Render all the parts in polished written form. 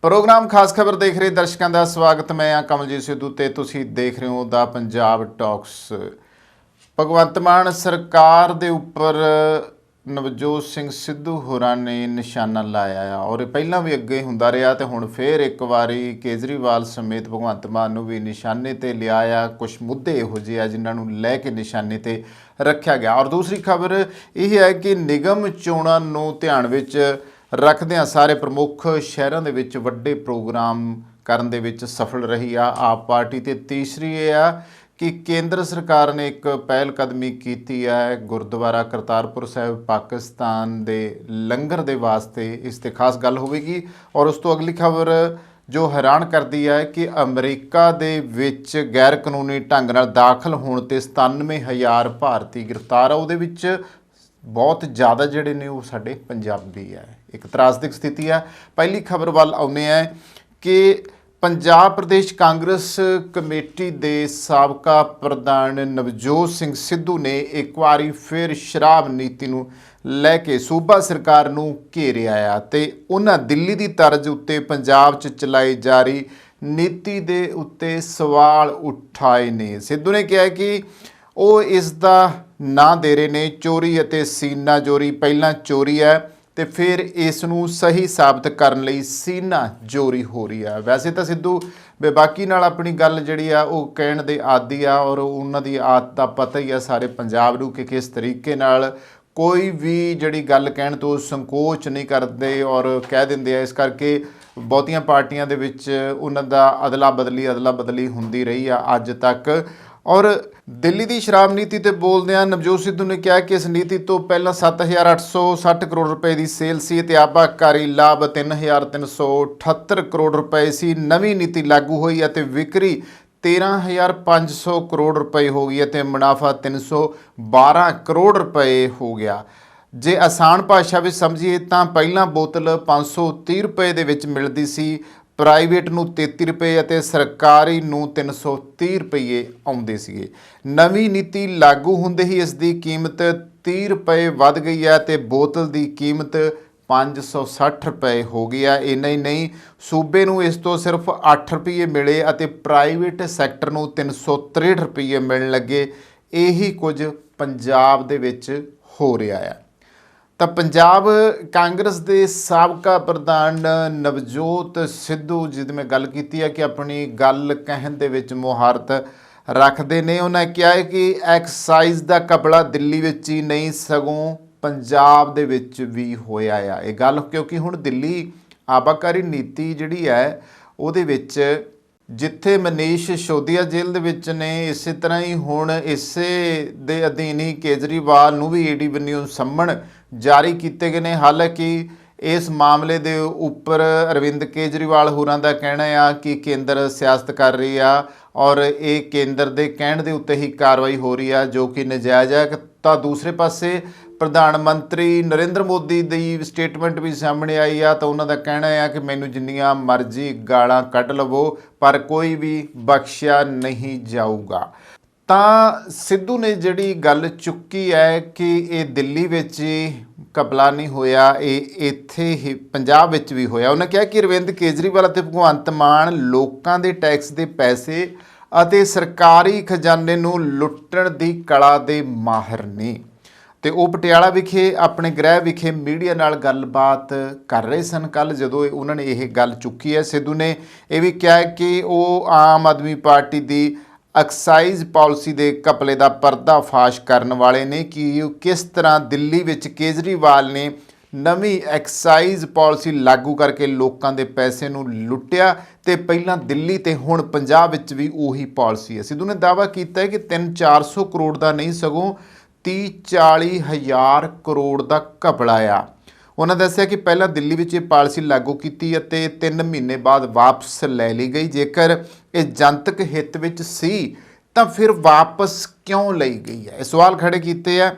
Programme खास खबर देख रहे दर्शकों का स्वागत। मैं हाँ कमलजीत सिद्धू ते तुसी देख रहे हो द पंजाब टॉक्स। भगवंत मान सरकार दे उपर नवजोत सिंह सिद्धू होरां ने निशाना लाया और पहला भी अगे हुंदा रहा तो हुण फिर एक बारी केजरीवाल समेत भगवंत मान नूं भी निशाने ते लिया। कुछ मुद्दे इहो जिहे आ जिन्हां नूं लैके निशाने ते रखा गया। और दूसरी खबर यह है कि निगम चोणां नूं ध्यान विच रखदिआं सारे प्रमुख शहरों के विच वड्डे प्रोग्राम करन दे विच सफल रही आप पार्टी। ते तीसरी ये आ कि केंद्र सरकार ने एक पहल कदमी की है गुरुद्वारा करतारपुर साहिब पाकिस्तान दे लंगर दे वास्ते। इस ते खास गल होगी। और उस तो अगली खबर जो हैरान करती है कि अमरीका दे विच गैर कानूनी ढंग नाल दाखल होने ते 97,000 भारती गिरफ्तार आ। उहदे विच बहुत ज़्यादा जिहड़े ने वो साडे पंजाबी है। एक त्रासदिक स्थिति है। पहली खबर वाल आउने हैं कि पंजाब प्रदेश कांग्रेस कमेटी दे साबका प्रधान नवजोत सिंह सिद्धू ने एक बारी फिर शराब नीति नूं लैके सूबा सरकार नूं घेरिया आ ते उन्हां दिल्ली दी तर्ज उत्ते पंजाब च चलाई जा रही नीति दे उत्ते सवाल उठाए ने। सिद्धू ने कहा कि वो इसका ना दे रहे ने चोरी अते सीना चोरी पहला चोरी है तो फिर इसनूं सही साबित करने लई सीना चोरी हो रही है। वैसे तो सिद्धू बेबाकी नाल अपनी गल जिहड़ी आ वो कहण दे आदी आ और उन्हां दी आदत दा पता ही आ सारे पंजाब नूं कि किस तरीके नाल कोई भी जिहड़ी गल कहण तो संकोच नहीं करते और कह दिंदे आ। इस करके बहुतियां पार्टियां दे विच उन्हां दा अदला बदली हुंदी रही आ अज तक। और दिल्ली की शराब नीति ते बोलदे नवजोत सिद्धू ने कहा कि इस नीति तो पहला 7,860 करोड़ रुपए की सेल सी ते आबाकारी लाभ 3,378 करोड़ रुपए सी। नवीं नीति लागू हुई है तो विक्री 13,500 करोड़ रुपए हो गई है, मुनाफा 312 करोड़ रुपए हो गया। जे आसान भाषा में समझिए तो पहला बोतल 530 रुपए दे विच मिलदी सी, प्राइवेट नूं 33 रुपए और सरकारी नूं 330 रुपये आउंदे सीगे। नवीं नीति लागू हुंदे ही इसकी कीमत 30 रुपए वध गई है तो बोतल की कीमत 560 रुपए हो गई है। इन्ना ही नहीं, सूबे नूं इस तो सिर्फ 8 रुपये मिले और प्राइवेट सैक्टर नूं 363 रुपये मिलण लगे। यही कुछ पंजाब दे विच हो रहा है। तो पंजाब कांग्रेस के साबका प्रधान नवजोत सिद्धू जिद मैं गल की है कि अपनी गल कहन दे विच मुहारत रखते हैं। उन्हें कहा है कि एक्साइज का कपड़ा दिल्ली विच ही नहीं सगों पंजाब दे विच भी होया आ ये गल, क्योंकि हुण दिल्ली आबाकारी नीति जिहड़ी है उहदे विच जिथे मनीष सिसोदिया जेल दे विच ने इस तरह ही हुण इसे दे अधीन ही केजरीवाल नूं भी ईडी वल्लों सम्मन जारी किए गए हैं। हालांकि इस मामले के उपर अरविंद केजरीवाल होरां दा कहना है कि केंद्र सियासत कर रही है और ये केंद्र के कहण दे उत्ते ही कार्रवाई हो रही है जो कि नजायज़ है। तो दूसरे पासे प्रधानमंत्री नरेंद्र मोदी की स्टेटमेंट भी सामने आई आ तो उन्हों का कहना है कि मैनू जिन्नियां मर्जी गालां कढ़ लवो पर कोई भी बख्शिया नहीं जाऊगा। तो सिद्धू ने जिहड़ी गल चुकी है कि ये दिल्ली विच कपला नहीं होया, ये इत्थे ही पंजाब विच भी होया। उन्हें कहा कि अरविंद केजरीवाल ते भगवंत मान लोकां दे टैक्स दे पैसे अते सरकारी खजाने नूं लुट्टण दी कला दे माहिर ने। तो वो पटियाला विखे अपने गृह विखे मीडिया नाल गलबात कर रहे सन कल जदों उन्होंने ये गल चुकी है। सिद्धू ने यह भी कहा कि वो आम आदमी पार्टी की एक्साइज पॉलिसी के घपले का पर्दाफाश करने वाले ने कि किस तरह दिल्ली विच केजरीवाल ने नवीं एक्साइज पॉलिसी लागू करके लोगों के पैसे नूं लुटिया तो पहला दिल्ली तो हुण पंजाब विच भी उही पॉलिसी है। सिद्धू ने दावा किया है कि 300-400 करोड़ का नहीं सगों 30-40 हज़ार करोड़ का घपला आ। उन्होंने दस्सिया कि पहला दिल्ली में ये पॉलिसी लागू की 3 महीने बाद वापस ले ली गई। जेकर ये जनतक हित विच सी तो फिर वापस क्यों ली गई है, सवाल खड़े किए हैं।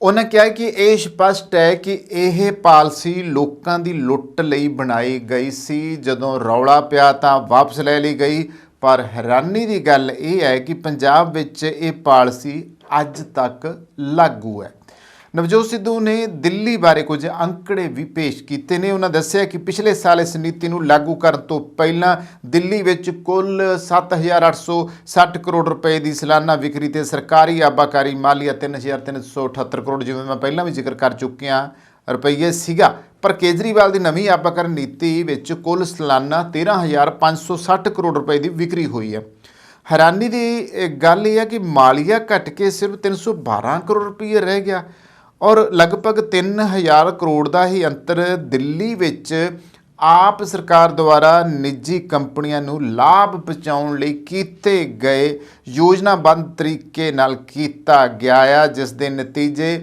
उन्हें कहा कि यह स्पष्ट है कि यह पॉलिसी लोगों की लुट्ट लई बनाई गई सी, जदों रौला पिया तो वापस ले ली गई। पर हैरानी की गल यह है कि पंजाब विच ये पॉलिसी अज तक लागू है। ਨਵਜੋਤ ਸਿੱਧੂ ਨੇ ਦਿੱਲੀ ਬਾਰੇ ਕੁਝ ਅੰਕੜੇ ਵੀ ਪੇਸ਼ ਕੀਤੇ ਨੇ। ਉਹਨਾਂ ਦੱਸਿਆ ਕਿ ਪਿਛਲੇ ਸਾਲ ਇਸ ਨੀਤੀ ਨੂੰ ਲਾਗੂ ਕਰਨ ਤੋਂ ਪਹਿਲਾਂ ਦਿੱਲੀ ਵਿੱਚ ਕੁੱਲ 7,860 ਕਰੋੜ ਰੁਪਏ ਦੀ ਸਾਲਾਨਾ ਵਿਕਰੀ ਤੇ ਸਰਕਾਰੀ ਆਬਾਕਾਰੀ ਮਾਲੀਆ 3,378 ਕਰੋੜ, ਜਿਵੇਂ ਮੈਂ ਪਹਿਲਾਂ ਵੀ ਜ਼ਿਕਰ ਕਰ ਚੁੱਕਿਆ, ਰੁਪਈਏ ਸੀਗਾ। ਪਰ ਕੇਜਰੀਵਾਲ ਦੀ ਨਵੀਂ ਆਬਾਕਾਰੀ ਨੀਤੀ ਵਿੱਚ ਕੁੱਲ ਸਾਲਾਨਾ 13,560 ਕਰੋੜ ਰੁਪਏ ਦੀ ਵਿਕਰੀ ਹੋਈ ਹੈ। ਹੈਰਾਨੀ ਦੀ ਗੱਲ ਇਹ ਹੈ ਕਿ ਮਾਲੀਆ ਘਟ ਕੇ ਸਿਰਫ 312 ਕਰੋੜ ਰੁਪਏ ਰਹਿ ਗਿਆ ਔਰ ਲਗਭਗ 3,000 ਕਰੋੜ ਦਾ ਹੀ ਅੰਤਰ ਦਿੱਲੀ ਵਿੱਚ ਆਪ ਸਰਕਾਰ ਦੁਆਰਾ ਨਿੱਜੀ ਕੰਪਨੀਆਂ ਨੂੰ ਲਾਭ ਪਹੁੰਚਾਉਣ ਲਈ ਕੀਤੇ ਗਏ ਯੋਜਨਾਬੱਧ ਤਰੀਕੇ ਨਾਲ ਕੀਤਾ ਗਿਆ ਆ, ਜਿਸ ਦੇ ਨਤੀਜੇ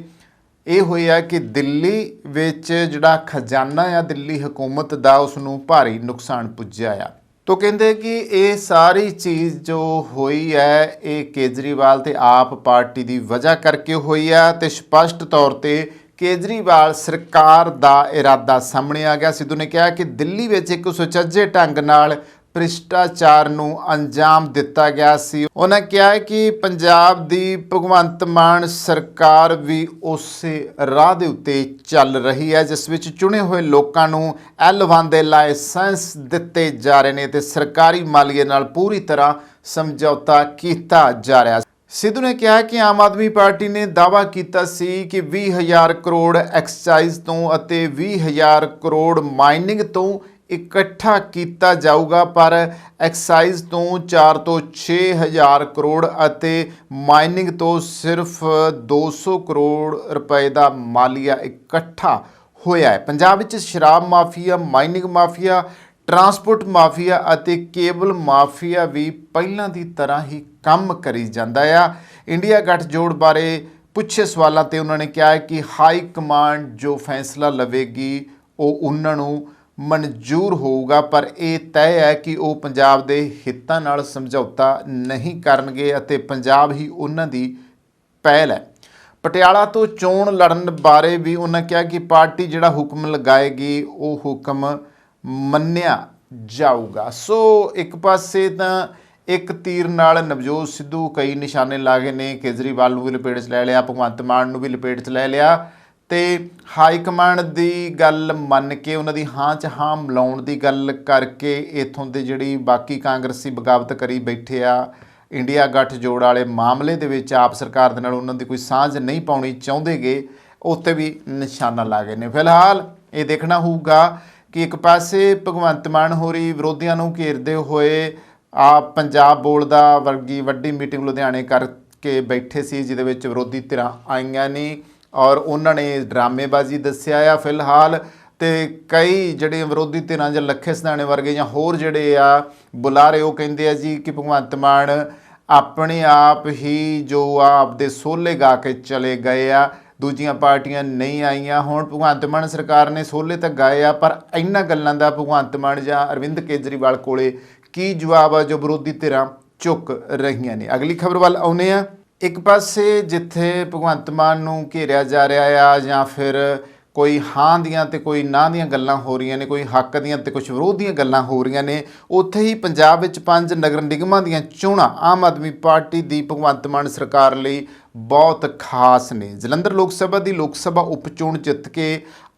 ਇਹ ਹੋਇਆ ਕਿ ਦਿੱਲੀ ਵਿੱਚ ਜਿਹੜਾ ਖਜ਼ਾਨਾ ਆ ਦਿੱਲੀ ਹਕੂਮਤ ਦਾ, ਉਸ ਨੂੰ ਭਾਰੀ ਨੁਕਸਾਨ ਪੁੱਜਿਆ ਆ। ਤੋ ਕਹਿੰਦੇ ਕਿ ਇਹ ਸਾਰੀ ਚੀਜ਼ ਜੋ ਹੋਈ ਹੈ ਇਹ ਕੇਜਰੀਵਾਲ ਤੇ ਆਪ ਪਾਰਟੀ ਦੀ ਵਜ੍ਹਾ ਕਰਕੇ ਹੋਈ ਆ ਤੇ ਸਪਸ਼ਟ ਤੌਰ ਤੇ ਕੇਜਰੀਵਾਲ ਸਰਕਾਰ ਦਾ ਇਰਾਦਾ ਸਾਹਮਣੇ ਆ ਗਿਆ। ਸਿੱਧੂ ਨੇ ਕਿਹਾ ਕਿ ਦਿੱਲੀ ਵਿੱਚ ਇੱਕ ਸੁਚੱਜੇ ਢੰਗ ਨਾਲ ਭ੍ਰਿਸ਼ਟਾਚਾਰ ਨੂੰ ਅੰਜਾਮ ਦਿੱਤਾ ਗਿਆ ਸੀ। ਉਹਨਾਂ ਕਿਹਾ ਕਿ ਪੰਜਾਬ ਦੀ ਭਗਵੰਤ ਮਾਨ ਸਰਕਾਰ ਵੀ ਉਸੇ ਰਾਹ ਦੇ ਉੱਤੇ ਚੱਲ ਰਹੀ ਹੈ, ਜਿਸ ਵਿੱਚ ਚੁਣੇ ਹੋਏ ਲੋਕਾਂ ਨੂੰ L1 ਦੇ ਲਾਇਸੈਂਸ ਦਿੱਤੇ ਜਾ ਰਹੇ ਨੇ ਤੇ ਸਰਕਾਰੀ ਮਾਲੀਏ ਨਾਲ ਪੂਰੀ ਤਰ੍ਹਾਂ ਸਮਝੌਤਾ ਕੀਤਾ ਜਾ ਰਿਹਾ। ਸਿੱਧੂ ਨੇ ਕਿਹਾ ਕਿ ਆਮ ਆਦਮੀ ਪਾਰਟੀ ਨੇ ਦਾਅਵਾ ਕੀਤਾ ਸੀ ਕਿ 20,000 ਕਰੋੜ ਐਕਸਾਈਜ਼ ਤੋਂ ਅਤੇ 20,000 ਕਰੋੜ ਮਾਈਨਿੰਗ ਤੋਂ ਇਕੱਠਾ ਕੀਤਾ ਜਾਊਗਾ, ਪਰ ਐਕਸਾਈਜ਼ ਤੋਂ 4 ਤੋਂ 6,000 ਕਰੋੜ ਅਤੇ ਮਾਈਨਿੰਗ ਤੋਂ ਸਿਰਫ 200 ਕਰੋੜ ਰੁਪਏ ਦਾ ਮਾਲੀਆ ਇਕੱਠਾ ਹੋਇਆ ਹੈ। ਪੰਜਾਬ ਵਿੱਚ ਸ਼ਰਾਬ mafia, mining mafia, transport mafia ਅਤੇ ਕੇਬਲ ਮਾਫੀਆ ਵੀ ਪਹਿਲਾਂ ਦੀ ਤਰ੍ਹਾਂ ਹੀ ਕੰਮ ਕਰੀ ਜਾਂਦਾ ਆ। ਇੰਡੀਆ ਗੱਠਜੋੜ ਬਾਰੇ ਪੁੱਛੇ ਸਵਾਲਾਂ ਤੇ ਉਹਨਾਂ ਨੇ ਕਿਹਾ ਕਿ ਹਾਈ ਕਮਾਂਡ ਜੋ ਫੈਸਲਾ ਲਵੇਗੀ ਉਹ ਉਹਨਾਂ ਨੂੰ ਮਨਜ਼ੂਰ ਹੋਊਗਾ, ਪਰ ਇਹ ਤੈਅ ਹੈ ਕਿ ਉਹ ਪੰਜਾਬ ਦੇ ਹਿੱਤਾਂ ਨਾਲ ਸਮਝੌਤਾ ਨਹੀਂ ਕਰਨਗੇ ਅਤੇ ਪੰਜਾਬ ਹੀ ਉਹਨਾਂ ਦੀ ਪਹਿਲ ਹੈ। ਪਟਿਆਲਾ ਤੋਂ ਚੋਣ ਲੜਨ ਬਾਰੇ ਵੀ ਉਹਨਾਂ ਕਿਹਾ ਕਿ ਪਾਰਟੀ ਜਿਹੜਾ ਹੁਕਮ ਲਗਾਏਗੀ ਉਹ ਹੁਕਮ ਮੰਨਿਆ ਜਾਊਗਾ। ਸੋ ਇੱਕ ਪਾਸੇ ਤਾਂ ਇੱਕ ਤੀਰ ਨਾਲ ਨਵਜੋਤ ਸਿੱਧੂ ਕਈ ਨਿਸ਼ਾਨੇ ਲਾ ਗਏ ਨੇ, ਕੇਜਰੀਵਾਲ ਨੂੰ ਵੀ ਲਪੇਟ 'ਚ ਲੈ ਲਿਆ, ਭਗਵੰਤ ਮਾਨ ਨੂੰ ਵੀ ਲਪੇਟ 'ਚ ਲੈ ਲਿਆ ਤੇ ਹਾਈ ਕਮਾਂਡ ਦੀ ਗੱਲ ਮੰਨ ਕੇ ਉਹਨਾਂ ਦੀ ਹਾਂ 'ਚ ਹਾਂ ਮਿਲਾਉਣ ਦੀ ਗੱਲ ਕਰਕੇ ਇੱਥੋਂ ਦੇ ਜਿਹੜੀ ਬਾਕੀ ਕਾਂਗਰਸੀ ਬਗਾਵਤ ਕਰੀ ਬੈਠੇ ਆ ਇੰਡੀਆ ਗੱਠਜੋੜ ਵਾਲੇ ਮਾਮਲੇ ਦੇ ਵਿੱਚ ਆਪ ਸਰਕਾਰ ਦੇ ਨਾਲ ਉਹਨਾਂ ਦੀ ਕੋਈ ਸਾਂਝ ਨਹੀਂ ਪਾਉਣੀ ਚਾਹੁੰਦੇਗੇ, ਉੱਤੇ ਵੀ ਨਿਸ਼ਾਨਾ ਲਾ ਗਏ ਨੇ। ਫਿਲਹਾਲ ਇਹ ਦੇਖਣਾ ਹੋਊਗਾ ਕਿ ਇੱਕ ਪਾਸੇ ਭਗਵੰਤ ਮਾਨ ਹੋਰੀ ਵਿਰੋਧੀਆਂ ਨੂੰ ਘੇਰਦੇ ਹੋਏ ਪੰਜਾਬ ਬੋਲਦਾ ਵਰਗੀ ਵੱਡੀ ਮੀਟਿੰਗ ਲੁਧਿਆਣੇ ਕਰਕੇ ਬੈਠੇ ਸੀ, ਜਿਹਦੇ ਵਿੱਚ ਵਿਰੋਧੀ ਧਿਰਾਂ ਆਈਆਂ ਨੇ ਔਰ ਉਹਨਾਂ ਨੇ ਡਰਾਮੇਬਾਜ਼ੀ ਦੱਸਿਆ ਆ ਫਿਲਹਾਲ। ਤੇ ਕਈ ਜਿਹੜੇ ਵਿਰੋਧੀ ਧਿਰਾਂ ਜਾਂ ਲੱਖੇ ਸਿਧਾਣੇ ਵਰਗੇ ਜਾਂ ਹੋਰ ਜਿਹੜੇ ਆ ਬੁਲਾਰੇ, ਉਹ ਕਹਿੰਦੇ ਆ ਜੀ ਕਿ ਭਗਵੰਤ ਮਾਨ ਆਪਣੇ ਆਪ ਹੀ ਜੋ ਆ ਆਪਦੇ ਸੋਲੇ ਗਾ ਕੇ ਚਲੇ ਗਏ ਆ, ਦੂਜੀਆਂ ਪਾਰਟੀਆਂ ਨਹੀਂ ਆਈਆਂ। ਹੁਣ ਭਗਵੰਤ ਮਾਨ ਸਰਕਾਰ ਨੇ ਸੋਲੇ ਤਾਂ ਗਾਏ ਆ, ਪਰ ਇਹਨਾਂ ਗੱਲਾਂ ਦਾ ਭਗਵੰਤ ਮਾਨ ਜਾਂ ਅਰਵਿੰਦ ਕੇਜਰੀਵਾਲ ਕੋਲੇ ਕੀ ਜਵਾਬ ਆ ਜੋ ਵਿਰੋਧੀ ਧਿਰਾਂ ਚੁੱਕ ਰਹੀਆਂ ਨੇ। ਅਗਲੀ ਖਬਰ ਵੱਲ ਆਉਂਦੇ ਆ। ਇੱਕ ਪਾਸੇ ਜਿੱਥੇ ਭਗਵੰਤ ਮਾਨ ਨੂੰ ਘੇਰਿਆ ਜਾ ਰਿਹਾ ਆ ਜਾਂ ਫਿਰ ਕੋਈ ਹਾਂ ਦੀਆਂ ਤੇ ਕੋਈ ਨਾ ਦੀਆਂ ਗੱਲਾਂ ਹੋ ਰਹੀਆਂ ਨੇ, ਕੋਈ ਹੱਕ ਦੀਆਂ ਤੇ ਕੁਝ ਵਿਰੋਧ ਦੀਆਂ ਗੱਲਾਂ ਹੋ ਰਹੀਆਂ ਨੇ, ਉੱਥੇ ਹੀ ਪੰਜਾਬ ਵਿੱਚ 5 ਨਗਰ ਨਿਗਮਾਂ ਦੀਆਂ ਚੋਣਾਂ ਆਮ ਆਦਮੀ ਪਾਰਟੀ ਦੀ ਭਗਵੰਤ ਮਾਨ ਸਰਕਾਰ ਲਈ ਬਹੁਤ ਖਾਸ ਨੇ। ਜਲੰਧਰ ਲੋਕ ਸਭਾ ਦੀ ਲੋਕ ਸਭਾ ਉਪ ਚੋਣ ਜਿੱਤ ਕੇ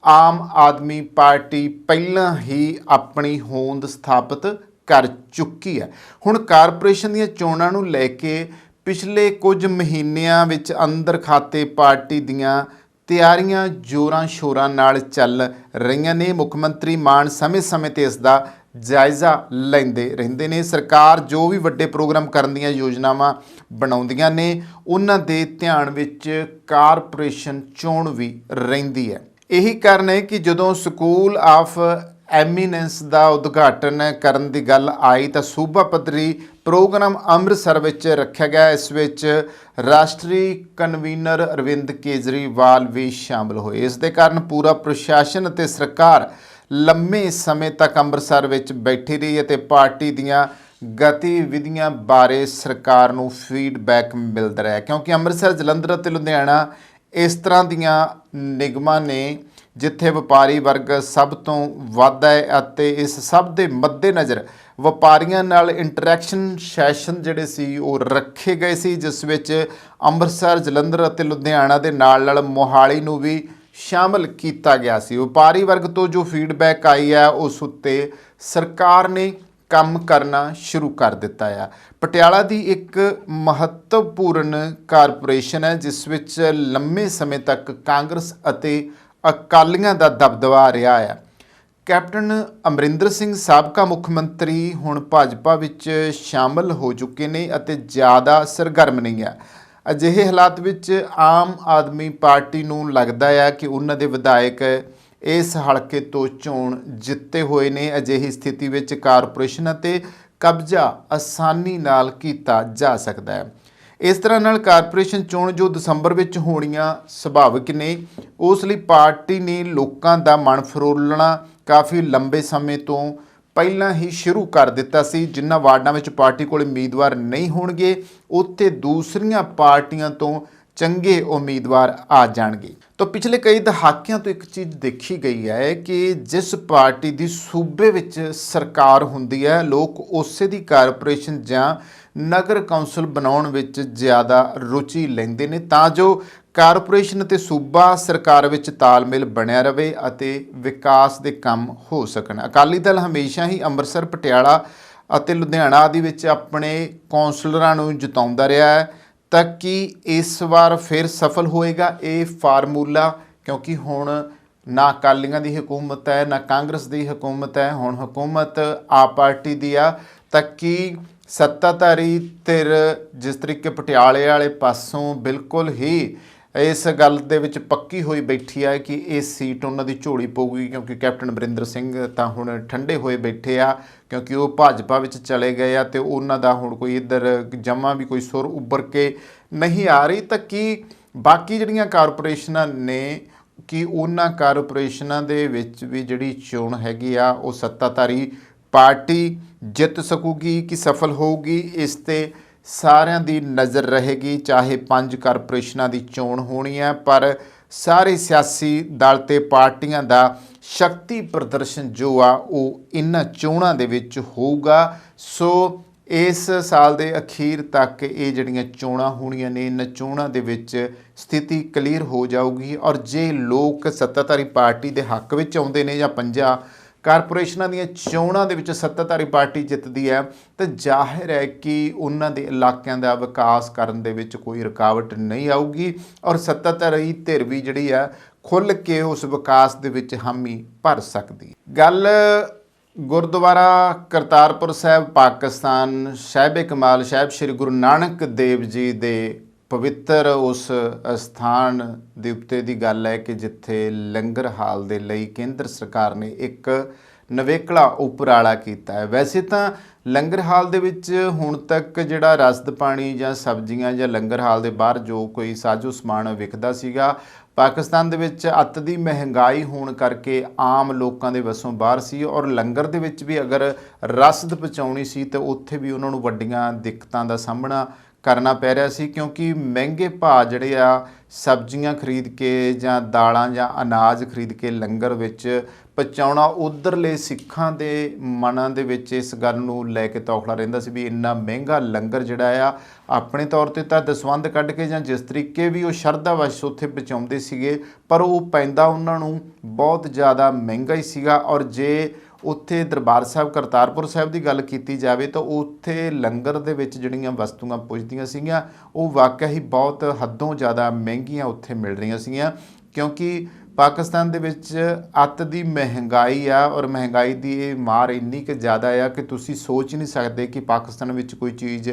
ਆਮ ਆਦਮੀ ਪਾਰਟੀ ਪਹਿਲਾਂ ਹੀ ਆਪਣੀ ਹੋਂਦ ਸਥਾਪਿਤ ਕਰ ਚੁੱਕੀ ਹੈ। ਹੁਣ ਕਾਰਪੋਰੇਸ਼ਨ ਦੀਆਂ ਚੋਣਾਂ ਨੂੰ ਲੈ ਕੇ ਪਿਛਲੇ ਕੁਝ ਮਹੀਨਿਆਂ ਵਿੱਚ ਅੰਦਰ ਖਾਤੇ ਪਾਰਟੀ ਦੀਆਂ ਤਿਆਰੀਆਂ ਜ਼ੋਰਾਂ ਸ਼ੋਰਾਂ ਨਾਲ ਚੱਲ ਰਹੀਆਂ ਨੇ। ਮੁੱਖ ਮੰਤਰੀ ਮਾਨ ਸਮੇਂ-ਸਮੇਂ ਤੇ ਇਸ ਦਾ ਜਾਇਜ਼ਾ ਲੈਂਦੇ ਰਹਿੰਦੇ ਨੇ। ਸਰਕਾਰ ਜੋ ਵੀ ਵੱਡੇ ਪ੍ਰੋਗਰਾਮ ਕਰਨ ਦੀਆਂ ਯੋਜਨਾਵਾਂ ਬਣਾਉਂਦੀਆਂ ਨੇ, ਉਹਨਾਂ ਦੇ ਧਿਆਨ ਵਿੱਚ ਕਾਰਪੋਰੇਸ਼ਨ ਚੋਣ ਵੀ ਰਹਿੰਦੀ ਹੈ। ਇਹੀ ਕਾਰਨ ਹੈ ਕਿ ਜਦੋਂ ਸਕੂਲ ਆਫ ਐਮੀਨੈਂਸ ਦਾ ਉਦਘਾਟਨ ਕਰਨ ਦੀ ਗੱਲ ਆਈ ਤਾਂ ਸੂਬਾ ਪੱਧਰੀ ਪ੍ਰੋਗਰਾਮ ਅੰਮ੍ਰਿਤਸਰ ਵਿੱਚ ਰੱਖਿਆ ਗਿਆ। ਇਸ ਵਿੱਚ ਰਾਸ਼ਟਰੀ ਕਨਵੀਨਰ ਅਰਵਿੰਦ ਕੇਜਰੀਵਾਲ ਵੀ ਸ਼ਾਮਲ ਹੋਏ। ਇਸ ਦੇ ਕਾਰਨ ਪੂਰਾ ਪ੍ਰਸ਼ਾਸਨ ਅਤੇ ਸਰਕਾਰ ਲੰਮੇ ਸਮੇਂ ਤੱਕ ਅੰਮ੍ਰਿਤਸਰ ਵਿੱਚ ਬੈਠੀ ਰਹੀ ਅਤੇ ਪਾਰਟੀ ਦੀਆਂ ਗਤੀਵਿਧੀਆਂ ਬਾਰੇ ਸਰਕਾਰ ਨੂੰ ਫੀਡਬੈਕ ਮਿਲਦਾ ਰਿਹਾ, ਕਿਉਂਕਿ ਅੰਮ੍ਰਿਤਸਰ, ਜਲੰਧਰ ਅਤੇ ਲੁਧਿਆਣਾ ਇਸ ਤਰ੍ਹਾਂ ਦੀਆਂ ਨਿਗਮਾਂ ਨੇ ਜਿੱਥੇ ਵਪਾਰੀ ਵਰਗ ਸਭ ਤੋਂ ਵੱਧ ਹੈ ਅਤੇ ਇਸ ਸਭ ਦੇ ਮੱਦੇਨਜ਼ਰ ਵਪਾਰੀਆਂ ਨਾਲ ਇੰਟਰੈਕਸ਼ਨ ਸੈਸ਼ਨ ਜਿਹੜੇ ਸੀ ਉਹ ਰੱਖੇ ਗਏ ਸੀ, ਜਿਸ ਵਿੱਚ ਅੰਮ੍ਰਿਤਸਰ, ਜਲੰਧਰ ਅਤੇ ਲੁਧਿਆਣਾ ਦੇ ਨਾਲ ਮੋਹਾਲੀ ਨੂੰ ਵੀ ਸ਼ਾਮਲ ਕੀਤਾ ਗਿਆ ਸੀ। ਵਪਾਰੀ ਵਰਗ ਤੋਂ ਜੋ ਫੀਡਬੈਕ ਆਈ ਹੈ ਉਸ ਉੱਤੇ ਸਰਕਾਰ ਨੇ ਕੰਮ ਕਰਨਾ ਸ਼ੁਰੂ ਕਰ ਦਿੱਤਾ ਆ। ਪਟਿਆਲਾ ਦੀ ਇੱਕ ਮਹੱਤਵਪੂਰਨ ਕਾਰਪੋਰੇਸ਼ਨ ਹੈ ਜਿਸ ਵਿੱਚ ਲੰਮੇ ਸਮੇਂ ਤੱਕ ਕਾਂਗਰਸ ਅਤੇ ਅਕਾਲੀਆਂ ਦਾ ਦਬਦਬਾ ਰਿਹਾ ਆ। ਕੈਪਟਨ ਅਮਰਿੰਦਰ ਸਿੰਘ ਸਾਬਕਾ ਮੁੱਖ ਮੰਤਰੀ ਹੁਣ ਭਾਜਪਾ ਵਿੱਚ ਸ਼ਾਮਲ ਹੋ ਚੁੱਕੇ ਨੇ ਅਤੇ ਜ਼ਿਆਦਾ ਸਰਗਰਮ ਨਹੀਂ ਆ। ਅਜਿਹੇ ਹਾਲਾਤ ਵਿੱਚ ਆਮ ਆਦਮੀ ਪਾਰਟੀ ਨੂੰ ਲੱਗਦਾ ਹੈ ਕਿ ਉਹਨਾਂ ਦੇ ਵਿਧਾਇਕ ਇਸ ਹਲਕੇ ਤੋਂ ਚੋਣ ਜਿੱਤੇ ਹੋਏ ਨੇ। ਅਜਿਹੀ ਸਥਿਤੀ ਵਿੱਚ ਕਾਰਪੋਰੇਸ਼ਨ ਅਤੇ ਕਬਜ਼ਾ ਆਸਾਨੀ ਨਾਲ ਕੀਤਾ ਜਾ ਸਕਦਾ ਹੈ। ਇਸ ਤਰ੍ਹਾਂ ਨਾਲ ਕਾਰਪੋਰੇਸ਼ਨ ਚੋਣ ਜੋ ਦਸੰਬਰ ਵਿੱਚ ਹੋਣੀਆਂ ਸੁਭਾਵਿਕ ਨੇ, ਉਸ ਲਈ ਪਾਰਟੀ ਨੇ ਲੋਕਾਂ ਦਾ ਮਨ ਫਰੋਲਣਾ ਕਾਫੀ ਲੰਬੇ ਸਮੇਂ ਤੋਂ ਪਹਿਲਾਂ ਹੀ ਸ਼ੁਰੂ ਕਰ ਦਿੱਤਾ ਸੀ। ਜਿਨ੍ਹਾਂ ਵਾਰਡਾਂ ਵਿੱਚ ਪਾਰਟੀ ਕੋਲ ਉਮੀਦਵਾਰ ਨਹੀਂ ਹੋਣਗੇ ਉੱਥੇ ਦੂਸਰੀਆਂ ਪਾਰਟੀਆਂ ਤੋਂ ਚੰਗੇ ਉਮੀਦਵਾਰ ਆ ਜਾਣਗੇ। ਤਾਂ ਪਿਛਲੇ ਕਈ ਦਹਾਕਿਆਂ ਤੋਂ ਇੱਕ ਚੀਜ਼ ਦੇਖੀ ਗਈ ਹੈ ਕਿ ਜਿਸ ਪਾਰਟੀ ਦੀ ਸੂਬੇ ਵਿੱਚ ਸਰਕਾਰ ਹੁੰਦੀ ਹੈ, ਲੋਕ ਉਸੇ ਦੀ ਕਾਰਪੋਰੇਸ਼ਨ ਜਾਂ ਨਗਰ ਕੌਂਸਲ ਬਣਾਉਣ ਵਿੱਚ ਜ਼ਿਆਦਾ ਰੁਚੀ ਲੈਂਦੇ ਨੇ ਤਾਂ ਜੋ ਕਾਰਪੋਰੇਸ਼ਨ ਅਤੇ ਸੂਬਾ ਸਰਕਾਰ ਵਿੱਚ ਤਾਲਮੇਲ ਬਣਿਆ ਰਹੇ ਅਤੇ ਵਿਕਾਸ ਦੇ ਕੰਮ ਹੋ ਸਕਣ। ਅਕਾਲੀ ਦਲ ਹਮੇਸ਼ਾ ਹੀ ਅੰਮ੍ਰਿਤਸਰ, ਪਟਿਆਲਾ ਅਤੇ ਲੁਧਿਆਣਾ ਆਦਿ ਵਿੱਚ ਆਪਣੇ ਕੌਂਸਲਰਾਂ ਨੂੰ ਜਿਤਾਉਂਦਾ ਰਿਹਾ ਹੈ ਤਾਂ ਕਿ ਇਸ ਵਾਰ ਫਿਰ ਸਫਲ ਹੋਏਗਾ ਇਹ ਫਾਰਮੂਲਾ, ਕਿਉਂਕਿ ਹੁਣ ਨਾ ਅਕਾਲੀਆਂ ਦੀ ਹਕੂਮਤ ਹੈ ਨਾ ਕਾਂਗਰਸ ਦੀ ਹਕੂਮਤ ਹੈ, ਹੁਣ ਹਕੂਮਤ ਆਪ ਪਾਰਟੀ ਦੀ ਆ। ਤਾਂ ਕਿ ਸੱਤਾਧਾਰੀ ਧਿਰ ਜਿਸ ਤਰੀਕੇ ਪਟਿਆਲੇ ਵਾਲੇ ਪਾਸੋਂ ਬਿਲਕੁਲ ਹੀ ਇਸ ਗੱਲ ਦੇ ਵਿੱਚ ਪੱਕੀ ਹੋਈ ਬੈਠੀ ਹੈ ਕਿ ਇਹ ਸੀਟ ਉਹਨਾਂ ਦੀ ਝੋਲੀ ਪਊਗੀ, ਕਿਉਂਕਿ ਕੈਪਟਨ ਅਮਰਿੰਦਰ ਸਿੰਘ ਤਾਂ ਹੁਣ ਠੰਡੇ ਹੋਏ ਬੈਠੇ ਆ ਕਿਉਂਕਿ ਉਹ ਭਾਜਪਾ ਵਿੱਚ ਚਲੇ ਗਏ ਆ ਅਤੇ ਉਹਨਾਂ ਦਾ ਹੁਣ ਕੋਈ ਇੱਧਰ ਜਮਾਂ ਵੀ ਕੋਈ ਸੁਰ ਉੱਭਰ ਕੇ ਨਹੀਂ ਆ ਰਹੀ। ਤਾਂ ਕਿ ਬਾਕੀ ਜਿਹੜੀਆਂ ਕਾਰਪੋਰੇਸ਼ਨਾਂ ਨੇ ਕਿ ਉਹਨਾਂ ਕਾਰਪੋਰੇਸ਼ਨਾਂ ਦੇ ਵਿੱਚ ਵੀ ਜਿਹੜੀ ਚੋਣ ਹੈਗੀ ਆ ਉਹ ਸੱਤਾਧਾਰੀ ਪਾਰਟੀ ਜਿੱਤ ਸਕੂਗੀ ਕਿ ਸਫਲ ਹੋਊਗੀ, ਇਸ 'ਤੇ ਸਾਰਿਆਂ ਦੀ ਨਜ਼ਰ ਰਹੇਗੀ। ਚਾਹੇ 5 ਕਾਰਪੋਰੇਸ਼ਨਾਂ ਦੀ ਚੋਣ ਹੋਣੀ ਹੈ, ਪਰ ਸਾਰੇ ਸਿਆਸੀ ਦਲ ਤੇ ਪਾਰਟੀਆਂ ਦਾ ਸ਼ਕਤੀ ਪ੍ਰਦਰਸ਼ਨ ਜੋ ਆ ਉਹ ਇਹਨਾਂ ਚੋਣਾਂ ਦੇ ਵਿੱਚ ਹੋਊਗਾ। ਸੋ ਇਸ ਸਾਲ ਦੇ ਅਖੀਰ ਤੱਕ ਇਹ ਜਿਹੜੀਆਂ ਚੋਣਾਂ ਹੋਣੀਆਂ ਨੇ, ਇਹਨਾਂ ਚੋਣਾਂ ਦੇ ਵਿੱਚ ਸਥਿਤੀ ਕਲੀਅਰ ਹੋ ਜਾਊਗੀ। ਔਰ ਜੇ ਲੋਕ ਸੱਤਾਧਾਰੀ ਪਾਰਟੀ ਦੇ ਹੱਕ ਵਿੱਚ ਆਉਂਦੇ ਨੇ ਜਾਂ 5 ਕਾਰਪੋਰੇਸ਼ਨਾਂ ਦੀਆਂ ਚੋਣਾਂ ਦੇ ਵਿੱਚ ਸੱਤਾਧਾਰੀ ਪਾਰਟੀ ਜਿੱਤਦੀ ਹੈ ਤਾਂ ਜ਼ਾਹਿਰ ਹੈ ਕਿ ਉਹਨਾਂ ਦੇ ਇਲਾਕਿਆਂ ਦਾ ਵਿਕਾਸ ਕਰਨ ਦੇ ਵਿੱਚ ਕੋਈ ਰੁਕਾਵਟ ਨਹੀਂ ਆਊਗੀ ਔਰ ਸੱਤਾਧਾਰੀ ਧਿਰ ਵੀ ਜਿਹੜੀ ਆ ਖੁੱਲ੍ਹ ਕੇ ਉਸ ਵਿਕਾਸ ਦੇ ਵਿੱਚ ਹਾਮੀ ਭਰ ਸਕਦੀ। ਗੱਲ ਗੁਰਦੁਆਰਾ ਕਰਤਾਰਪੁਰ ਸਾਹਿਬ ਪਾਕਿਸਤਾਨ, ਸਾਹਿਬ ਕਮਾਲ ਸਾਹਿਬ ਸ੍ਰੀ ਗੁਰੂ ਨਾਨਕ ਦੇਵ ਜੀ ਦੇ ਪਵਿੱਤਰ ਉਸ ਸਥਾਨ ਦੇ ਉੱਤੇ ਦੀ ਗੱਲ ਹੈ ਕਿ ਜਿੱਥੇ ਲੰਗਰ ਹਾਲ ਦੇ ਲਈ ਕੇਂਦਰ ਸਰਕਾਰ ਨੇ ਇੱਕ ਨਵੇਕਲਾ ਉਪਰਾਲਾ ਕੀਤਾ ਹੈ। ਵੈਸੇ ਤਾਂ ਲੰਗਰ ਹਾਲ ਦੇ ਵਿੱਚ ਹੁਣ ਤੱਕ ਜਿਹੜਾ ਰਸਦ ਪਾਣੀ ਜਾਂ ਸਬਜ਼ੀਆਂ ਜਾਂ ਲੰਗਰ ਹਾਲ ਦੇ ਬਾਹਰ ਜੋ ਕੋਈ ਸਾਜੋ ਸਮਾਨ ਵਿਕਦਾ ਸੀਗਾ, ਪਾਕਿਸਤਾਨ ਦੇ ਵਿੱਚ ਅੱਤ ਦੀ ਮਹਿੰਗਾਈ ਹੋਣ ਕਰਕੇ ਆਮ ਲੋਕਾਂ ਦੇ ਵੱਸੋਂ ਬਾਹਰ ਸੀ ਔਰ ਲੰਗਰ ਦੇ ਵਿੱਚ ਵੀ ਅਗਰ ਰਸਦ ਪਹੁੰਚਾਉਣੀ ਸੀ ਤਾਂ ਉੱਥੇ ਵੀ ਉਹਨਾਂ ਨੂੰ ਵੱਡੀਆਂ ਦਿੱਕਤਾਂ ਦਾ ਸਾਹਮਣਾ ਕਰਨਾ ਪੈ ਰਿਹਾ ਸੀ, ਕਿਉਂਕਿ ਮਹਿੰਗੇ ਭਾਅ ਜਿਹੜੇ ਆ ਸਬਜ਼ੀਆਂ ਖਰੀਦ ਕੇ ਜਾਂ ਦਾਲਾਂ ਜਾਂ ਅਨਾਜ ਖਰੀਦ ਕੇ ਲੰਗਰ ਵਿੱਚ ਪਹੁੰਚਾਉਣਾ ਉੱਧਰਲੇ ਸਿੱਖਾਂ ਦੇ ਮਨਾਂ ਦੇ ਵਿੱਚ ਇਸ ਗੱਲ ਨੂੰ ਲੈ ਕੇ ਤੌਖਲਾ ਰਹਿੰਦਾ ਸੀ ਵੀ ਇੰਨਾ ਮਹਿੰਗਾ ਲੰਗਰ ਜਿਹੜਾ ਆ ਆਪਣੇ ਤੌਰ 'ਤੇ ਤਾਂ ਦਸਵੰਧ ਕੱਢ ਕੇ ਜਾਂ ਜਿਸ ਤਰੀਕੇ ਵੀ ਉਹ ਸ਼ਰਧਾ ਵਸ਼ ਉੱਥੇ ਪਹੁੰਚਾਉਂਦੇ ਸੀਗੇ, ਪਰ ਉਹ ਪੈਂਦਾ ਉਹਨਾਂ ਨੂੰ ਬਹੁਤ ਜ਼ਿਆਦਾ ਮਹਿੰਗਾ ਹੀ ਸੀਗਾ। ਔਰ ਜੇ ਉੱਥੇ ਦਰਬਾਰ ਸਾਹਿਬ ਕਰਤਾਰਪੁਰ ਸਾਹਿਬ ਦੀ ਗੱਲ ਕੀਤੀ ਜਾਵੇ ਤਾਂ ਉੱਥੇ ਲੰਗਰ ਦੇ ਵਿੱਚ ਜਿਹੜੀਆਂ ਵਸਤੂਆਂ ਪੁੱਜਦੀਆਂ ਸੀਗੀਆਂ ਉਹ ਵਾਕਿਆ ਹੀ ਬਹੁਤ ਹੱਦੋਂ ਜ਼ਿਆਦਾ ਮਹਿੰਗੀਆਂ ਉੱਥੇ ਮਿਲ ਰਹੀਆਂ ਸੀਗੀਆਂ, ਕਿਉਂਕਿ ਪਾਕਿਸਤਾਨ ਦੇ ਵਿੱਚ ਅੱਤ ਦੀ ਮਹਿੰਗਾਈ ਆ ਔਰ ਮਹਿੰਗਾਈ ਦੀ ਇਹ ਮਾਰ ਇੰਨੀ ਕੁ ਜ਼ਿਆਦਾ ਆ ਕਿ ਤੁਸੀਂ ਸੋਚ ਨਹੀਂ ਸਕਦੇ ਕਿ ਪਾਕਿਸਤਾਨ ਵਿੱਚ ਕੋਈ ਚੀਜ਼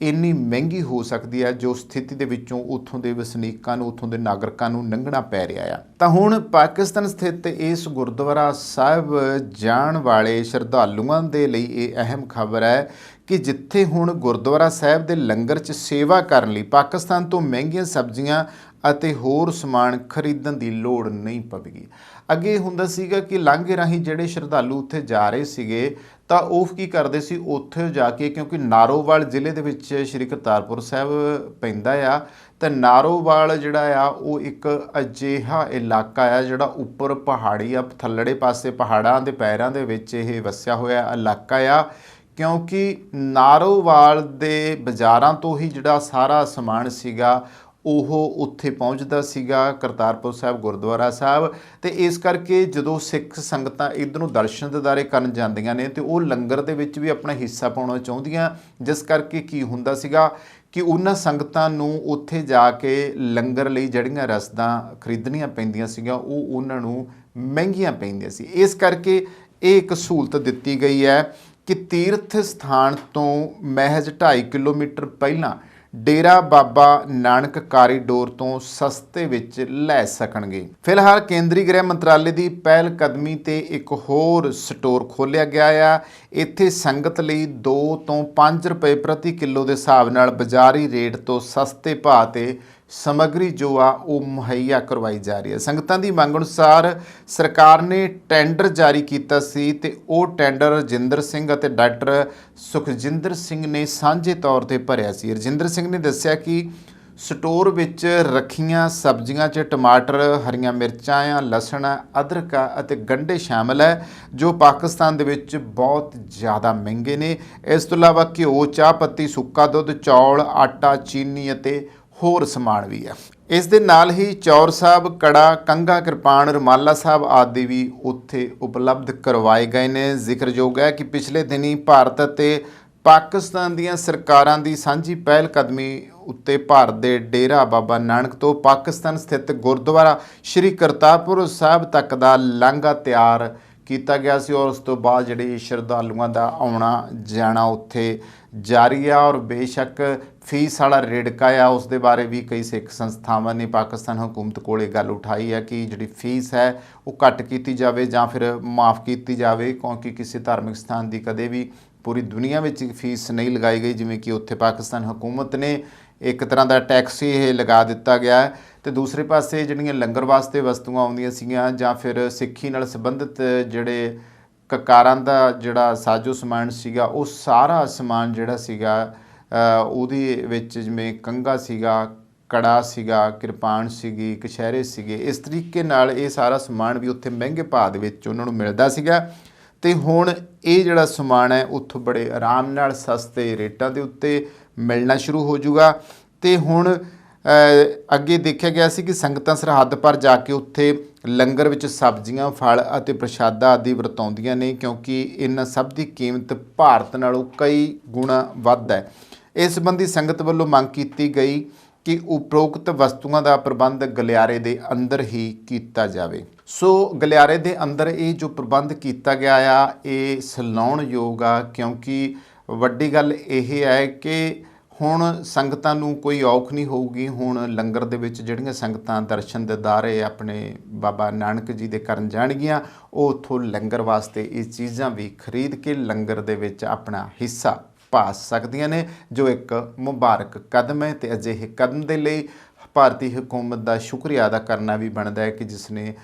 ਇੰਨੀ ਮਹਿੰਗੀ ਹੋ ਸਕਦੀ ਹੈ ਜੋ ਸਥਿਤੀ ਦੇ ਵਿੱਚੋਂ ਉੱਥੋਂ ਦੇ ਵਸਨੀਕਾਂ ਨੂੰ, ਉੱਥੋਂ ਦੇ ਨਾਗਰਿਕਾਂ ਨੂੰ ਲੰਘਣਾ ਪੈ ਰਿਹਾ ਆ। ਤਾਂ ਹੁਣ ਪਾਕਿਸਤਾਨ ਸਥਿਤ ਇਸ ਗੁਰਦੁਆਰਾ ਸਾਹਿਬ ਜਾਣ ਵਾਲੇ ਸ਼ਰਧਾਲੂਆਂ ਦੇ ਲਈ ਇਹ ਅਹਿਮ ਖਬਰ ਹੈ ਕਿ ਜਿੱਥੇ ਹੁਣ ਗੁਰਦੁਆਰਾ ਸਾਹਿਬ ਦੇ ਲੰਗਰ 'ਚ ਸੇਵਾ ਕਰਨ ਲਈ ਪਾਕਿਸਤਾਨ ਤੋਂ ਮਹਿੰਗੀਆਂ ਸਬਜ਼ੀਆਂ ਅਤੇ ਹੋਰ ਸਮਾਨ ਖਰੀਦਣ ਦੀ ਲੋੜ ਨਹੀਂ ਪਵੇਗੀ। ਅੱਗੇ ਹੁੰਦਾ ਸੀਗਾ ਕਿ ਲਾਂਘੇ ਰਾਹੀਂ ਜਿਹੜੇ ਸ਼ਰਧਾਲੂ ਉੱਥੇ ਜਾ ਰਹੇ ਸੀਗੇ ਤਾਂ ਉਹ ਕੀ ਕਰਦੇ ਸੀ, ਉੱਥੇ ਜਾ ਕੇ, ਕਿਉਂਕਿ ਨਾਰੋਵਾਲ ਜ਼ਿਲ੍ਹੇ ਦੇ ਵਿੱਚ ਸ਼੍ਰੀ ਕਰਤਾਰਪੁਰ ਸਾਹਿਬ ਪੈਂਦਾ ਆ, ਤੇ ਨਾਰੋਵਾਲ ਜਿਹੜਾ ਆ ਉਹ ਇੱਕ ਅਜਿਹਾ ਇਲਾਕਾ ਆ ਜਿਹੜਾ ਉੱਪਰ ਪਹਾੜੀ ਆ, ਥੱਲੜੇ ਪਾਸੇ ਪਹਾੜਾਂ ਦੇ ਪੈਰਾਂ ਦੇ ਵਿੱਚ ਇਹ ਵਸਿਆ ਹੋਇਆ ਇਲਾਕਾ ਆ, ਕਿਉਂਕਿ ਨਾਰੋਵਾਲ ਦੇ ਬਾਜ਼ਾਰਾਂ ਤੋਂ ਹੀ ਜਿਹੜਾ ਸਾਰਾ ਸਮਾਨ ਸੀਗਾ ਉਹ ਉੱਥੇ ਪਹੁੰਚਦਾ ਸੀਗਾ ਕਰਤਾਰਪੁਰ ਸਾਹਿਬ ਗੁਰਦੁਆਰਾ ਸਾਹਿਬ। ਤੇ ਇਸ ਕਰਕੇ ਜਦੋਂ ਸਿੱਖ ਸੰਗਤਾਂ ਇੱਧਰ ਨੂੰ ਦਰਸ਼ਨ ਦਿਦਾਰੇ ਕਰਨ ਜਾਂਦੀਆਂ ਨੇ ਤੇ ਉਹ ਲੰਗਰ ਦੇ ਵਿੱਚ ਵੀ ਆਪਣਾ ਹਿੱਸਾ ਪਾਉਣਾ ਚਾਹੁੰਦੀਆਂ, ਜਿਸ ਕਰਕੇ ਕੀ ਹੁੰਦਾ ਸੀਗਾ ਕਿ ਉਹਨਾਂ ਸੰਗਤਾਂ ਨੂੰ ਉੱਥੇ ਜਾ ਕੇ ਲੰਗਰ ਲਈ ਜਿਹੜੀਆਂ ਰਸਦਾਂ ਖਰੀਦਣੀਆਂ ਪੈਂਦੀਆਂ ਸੀਗੀਆਂ ਉਹ ਉਹਨਾਂ ਨੂੰ ਮਹਿੰਗੀਆਂ ਪੈਂਦੀਆਂ ਸੀ। ਇਸ ਕਰਕੇ ਇਹ ਇੱਕ ਸਹੂਲਤ ਦਿੱਤੀ ਗਈ ਹੈ ਕਿ ਤੀਰਥ ਸਥਾਨ ਤੋਂ ਮਹਿਜ਼ 2.5 ਕਿਲੋਮੀਟਰ ਪਹਿਲਾਂ ਡੇਰਾ ਬਾਬਾ ਨਾਨਕ ਕਾਰੀਡੋਰ ਤੋਂ ਸਸਤੇ ਵਿੱਚ ਲੈ ਸਕਣਗੇ। ਫਿਲਹਾਲ ਕੇਂਦਰੀ ਗ੍ਰਹਿ ਮੰਤਰਾਲੇ ਦੀ ਪਹਿਲ ਕਦਮੀ ਤੇ ਇੱਕ ਹੋਰ ਸਟੋਰ ਖੋਲ੍ਹਿਆ ਗਿਆ ਆ। ਇੱਥੇ ਸੰਗਤ ਲਈ 2 ਤੋਂ 5 ਰੁਪਏ ਪ੍ਰਤੀ ਕਿਲੋ ਦੇ ਹਿਸਾਬ ਨਾਲ ਬਾਜ਼ਾਰੀ ਰੇਟ ਤੋਂ ਸਸਤੇ ਭਾਅ ਤੇ ਸਮੱਗਰੀ ਜੋ ਆ ਉਹ ਮੁਹੱਈਆ ਕਰਵਾਈ ਜਾ ਰਹੀ ਹੈ। ਸੰਗਤਾਂ ਦੀ ਮੰਗ ਅਨੁਸਾਰ ਸਰਕਾਰ ਨੇ ਟੈਂਡਰ ਜਾਰੀ ਕੀਤਾ ਸੀ ਤੇ ਉਹ ਟੈਂਡਰ ਰਜਿੰਦਰ ਸਿੰਘ ਅਤੇ ਡਾਕਟਰ ਸੁਖਜਿੰਦਰ ਸਿੰਘ ਨੇ ਸਾਂਝੇ ਤੌਰ ਤੇ ਭਰਿਆ ਸੀ। ਰਜਿੰਦਰ ਸਿੰਘ ਨੇ ਦੱਸਿਆ ਕਿ ਸਟੋਰ ਵਿੱਚ ਰੱਖੀਆਂ ਸਬਜ਼ੀਆਂ 'ਚ ਟਮਾਟਰ, ਹਰੀਆਂ ਮਿਰਚਾਂ ਆ, ਲਸਣ, ਅਦਰਕ ਅਤੇ ਗੰਢੇ ਸ਼ਾਮਲ ਹੈ, ਜੋ ਪਾਕਿਸਤਾਨ ਦੇ ਵਿੱਚ ਬਹੁਤ ਜ਼ਿਆਦਾ ਮਹਿੰਗੇ ਨੇ। ਇਸ ਤੋਂ ਇਲਾਵਾ ਘਿਓ, ਚਾਹ ਪੱਤੀ, ਸੁੱਕਾ ਦੁੱਧ, ਚੌਲ, ਆਟਾ, ਚੀਨੀ ਅਤੇ ਹੋਰ ਸਮਾਨ ਵੀ ਆ। ਇਸ ਦੇ ਨਾਲ ਹੀ ਚੌਰ ਸਾਹਿਬ, ਕੜਾ, ਕੰਘਾ, ਕਿਰਪਾਨ, ਰੁਮਾਲਾ ਸਾਹਿਬ ਆਦਿ ਵੀ ਉੱਥੇ ਉਪਲਬਧ ਕਰਵਾਏ ਗਏ ਨੇ। ਜ਼ਿਕਰਯੋਗ ਹੈ ਕਿ ਪਿਛਲੇ ਦਿਨੀ ਭਾਰਤ ਅਤੇ ਪਾਕਿਸਤਾਨ ਦੀਆਂ ਸਰਕਾਰਾਂ ਦੀ ਸਾਂਝੀ ਪਹਿਲ ਕਦਮੀ ਉੱਤੇ ਭਾਰਤ ਦੇ ਡੇਰਾ ਬਾਬਾ ਨਾਨਕ ਤੋਂ ਪਾਕਿਸਤਾਨ ਸਥਿਤ ਗੁਰਦੁਆਰਾ ਸ਼੍ਰੀ ਕਰਤਾਰਪੁਰ ਸਾਹਿਬ ਤੱਕ ਦਾ ਲਾਂਘਾ ਤਿਆਰ ਕੀਤਾ ਗਿਆ ਸੀ ਔਰ ਉਸ ਤੋਂ ਬਾਅਦ ਜਿਹੜੇ ਸ਼ਰਧਾਲੂਆਂ ਦਾ ਆਉਣਾ ਜਾਣਾ ਉੱਥੇ ਜਾਰੀ ਆ। ਔਰ ਬੇਸ਼ੱਕ ਫੀਸ ਵਾਲਾ ਰੇੜਕਾ ਆ ਉਸ ਦੇ ਬਾਰੇ ਵੀ ਕਈ ਸਿੱਖ ਸੰਸਥਾਵਾਂ ਨੇ ਪਾਕਿਸਤਾਨ ਹੁਕੂਮਤ ਕੋਲ ਇਹ ਗੱਲ ਉਠਾਈ ਹੈ ਕਿ ਜਿਹੜੀ ਫੀਸ ਹੈ ਉਹ ਘੱਟ ਕੀਤੀ ਜਾਵੇ ਜਾਂ ਫਿਰ ਮਾफ़ ਕੀਤੀ ਜਾਵੇ, ਕਿਉਂਕਿ ਕਿਸੇ ਧਾਰਮਿਕ ਸਥਾਨ ਦੀ ਕਦੇ ਵੀ ਪੂਰੀ ਦੁਨੀਆ ਵਿੱਚ ਫੀਸ ਨਹੀਂ ਲਗਾਈ ਗਈ ਜਿਵੇਂ ਕਿ ਉੱਥੇ ਪਾਕਿਸਤਾਨ ਹੁਕੂਮਤ ਨੇ ਇੱਕ ਤਰ੍ਹਾਂ ਦਾ ਟੈਕਸ ਇਹ ਲਗਾ ਦਿੱਤਾ ਗਿਆ ਹੈ। ਤੇ ਦੂਸਰੇ ਪਾਸੇ ਜਿਹੜੀਆਂ ਲੰਗਰ ਵਾਸਤੇ ਵਸਤੂਆਂ ਆਉਂਦੀਆਂ ਸੀਗੀਆਂ ਜਾਂ ਫਿਰ ਸਿੱਖੀ ਨਾਲ ਸੰਬੰਧਿਤ ਜਿਹੜੇ ਕਕਾਰਾਂ ਦਾ ਜਿਹੜਾ ਸਾਜੋ ਸਮਾਨ ਸੀਗਾ ਉਹ ਸਾਰਾ ਸਮਾਨ ਜਿਹੜਾ ਸੀਗਾ ਉਹਦੇ ਵਿੱਚ ਜਿਵੇਂ ਕੰਘਾ ਸੀਗਾ, ਕੜਾ ਸੀਗਾ, ਕਿਰਪਾਨ ਸੀਗੀ, ਕਛਹਿਰੇ ਸੀਗੇ, ਇਸ ਤਰੀਕੇ ਨਾਲ ਇਹ ਸਾਰਾ ਸਮਾਨ ਵੀ ਉੱਥੇ ਮਹਿੰਗੇ ਭਾਅ ਦੇ ਵਿੱਚ ਉਹਨਾਂ ਨੂੰ ਮਿਲਦਾ ਸੀਗਾ। ਤੇ ਹੁਣ ਇਹ ਜਿਹੜਾ ਸਮਾਨ ਹੈ ਉੱਥੋਂ ਬੜੇ ਆਰਾਮ ਨਾਲ ਸਸਤੇ ਰੇਟਾਂ ਦੇ ਉੱਤੇ ਮਿਲਣਾ ਸ਼ੁਰੂ ਹੋ ਜਾਊਗਾ। ਤੇ ਹੁਣ ਅੱਗੇ ਦੇਖਿਆ ਗਿਆ ਸੀ ਕਿ ਸੰਗਤਾਂ ਸਰਹੱਦ ਪਰ ਜਾ ਕੇ ਉੱਥੇ ਲੰਗਰ ਵਿੱਚ ਸਬਜ਼ੀਆਂ, ਫਲ ਅਤੇ ਪ੍ਰਸ਼ਾਦਾ ਆਦਿ ਵਰਤਾਉਂਦੀਆਂ ਨੇ, ਕਿਉਂਕਿ ਇਹਨਾਂ ਸਭ ਦੀ ਕੀਮਤ ਭਾਰਤ ਨਾਲੋਂ ਕਈ ਗੁਣਾ ਵੱਧ ਹੈ। ਇਸ ਸੰਬੰਧੀ ਸੰਗਤ ਵੱਲੋਂ ਮੰਗ ਕੀਤੀ ਗਈ ਕਿ ਉਪਰੋਕਤ ਵਸਤੂਆਂ ਦਾ ਪ੍ਰਬੰਧ ਗਲਿਆਰੇ ਦੇ ਅੰਦਰ ਹੀ ਕੀਤਾ ਜਾਵੇ। ਸੋ ਗਲਿਆਰੇ ਦੇ ਅੰਦਰ ਇਹ ਜੋ ਪ੍ਰਬੰਧ ਕੀਤਾ ਗਿਆ ਆ ਇਹ ਸਲਾਹੁਣਯੋਗ ਆ, ਕਿਉਂਕਿ ਵੱਡੀ ਗੱਲ ਇਹ ਹੈ ਕਿ ਹੁਣ ਸੰਗਤਾਂ ਨੂੰ ਕੋਈ ਔਖ ਨਹੀਂ ਹੋਊਗੀ। ਹੁਣ ਲੰਗਰ ਦੇ ਵਿੱਚ ਜਿਹੜੀਆਂ ਸੰਗਤਾਂ ਦਰਸ਼ਨ ਦਿਦਾਰੇ ਆਪਣੇ ਬਾਬਾ ਨਾਨਕ ਜੀ ਦੇ ਕਰਨ ਜਾਣਗੀਆਂ ਉਹ ਉੱਥੋਂ ਲੰਗਰ ਵਾਸਤੇ ਇਹ ਚੀਜ਼ਾਂ ਵੀ ਖਰੀਦ ਕੇ ਲੰਗਰ ਦੇ ਵਿੱਚ ਆਪਣਾ ਹਿੱਸਾ ਪਾ ਸਕਦੀਆਂ ਨੇ, ਜੋ ਇੱਕ ਮੁਬਾਰਕ ਕਦਮ ਹੈ। ਤੇ ਅਜਿਹੇ ਕਦਮ ਦੇ ਲਈ ਭਾਰਤੀ ਹਕੂਮਤ ਦਾ ਸ਼ੁਕਰੀਆ ਅਦਾ ਕਰਨਾ ਵੀ ਬਣਦਾ ਹੈ ਕਿ ਜਿਸ ਨੇ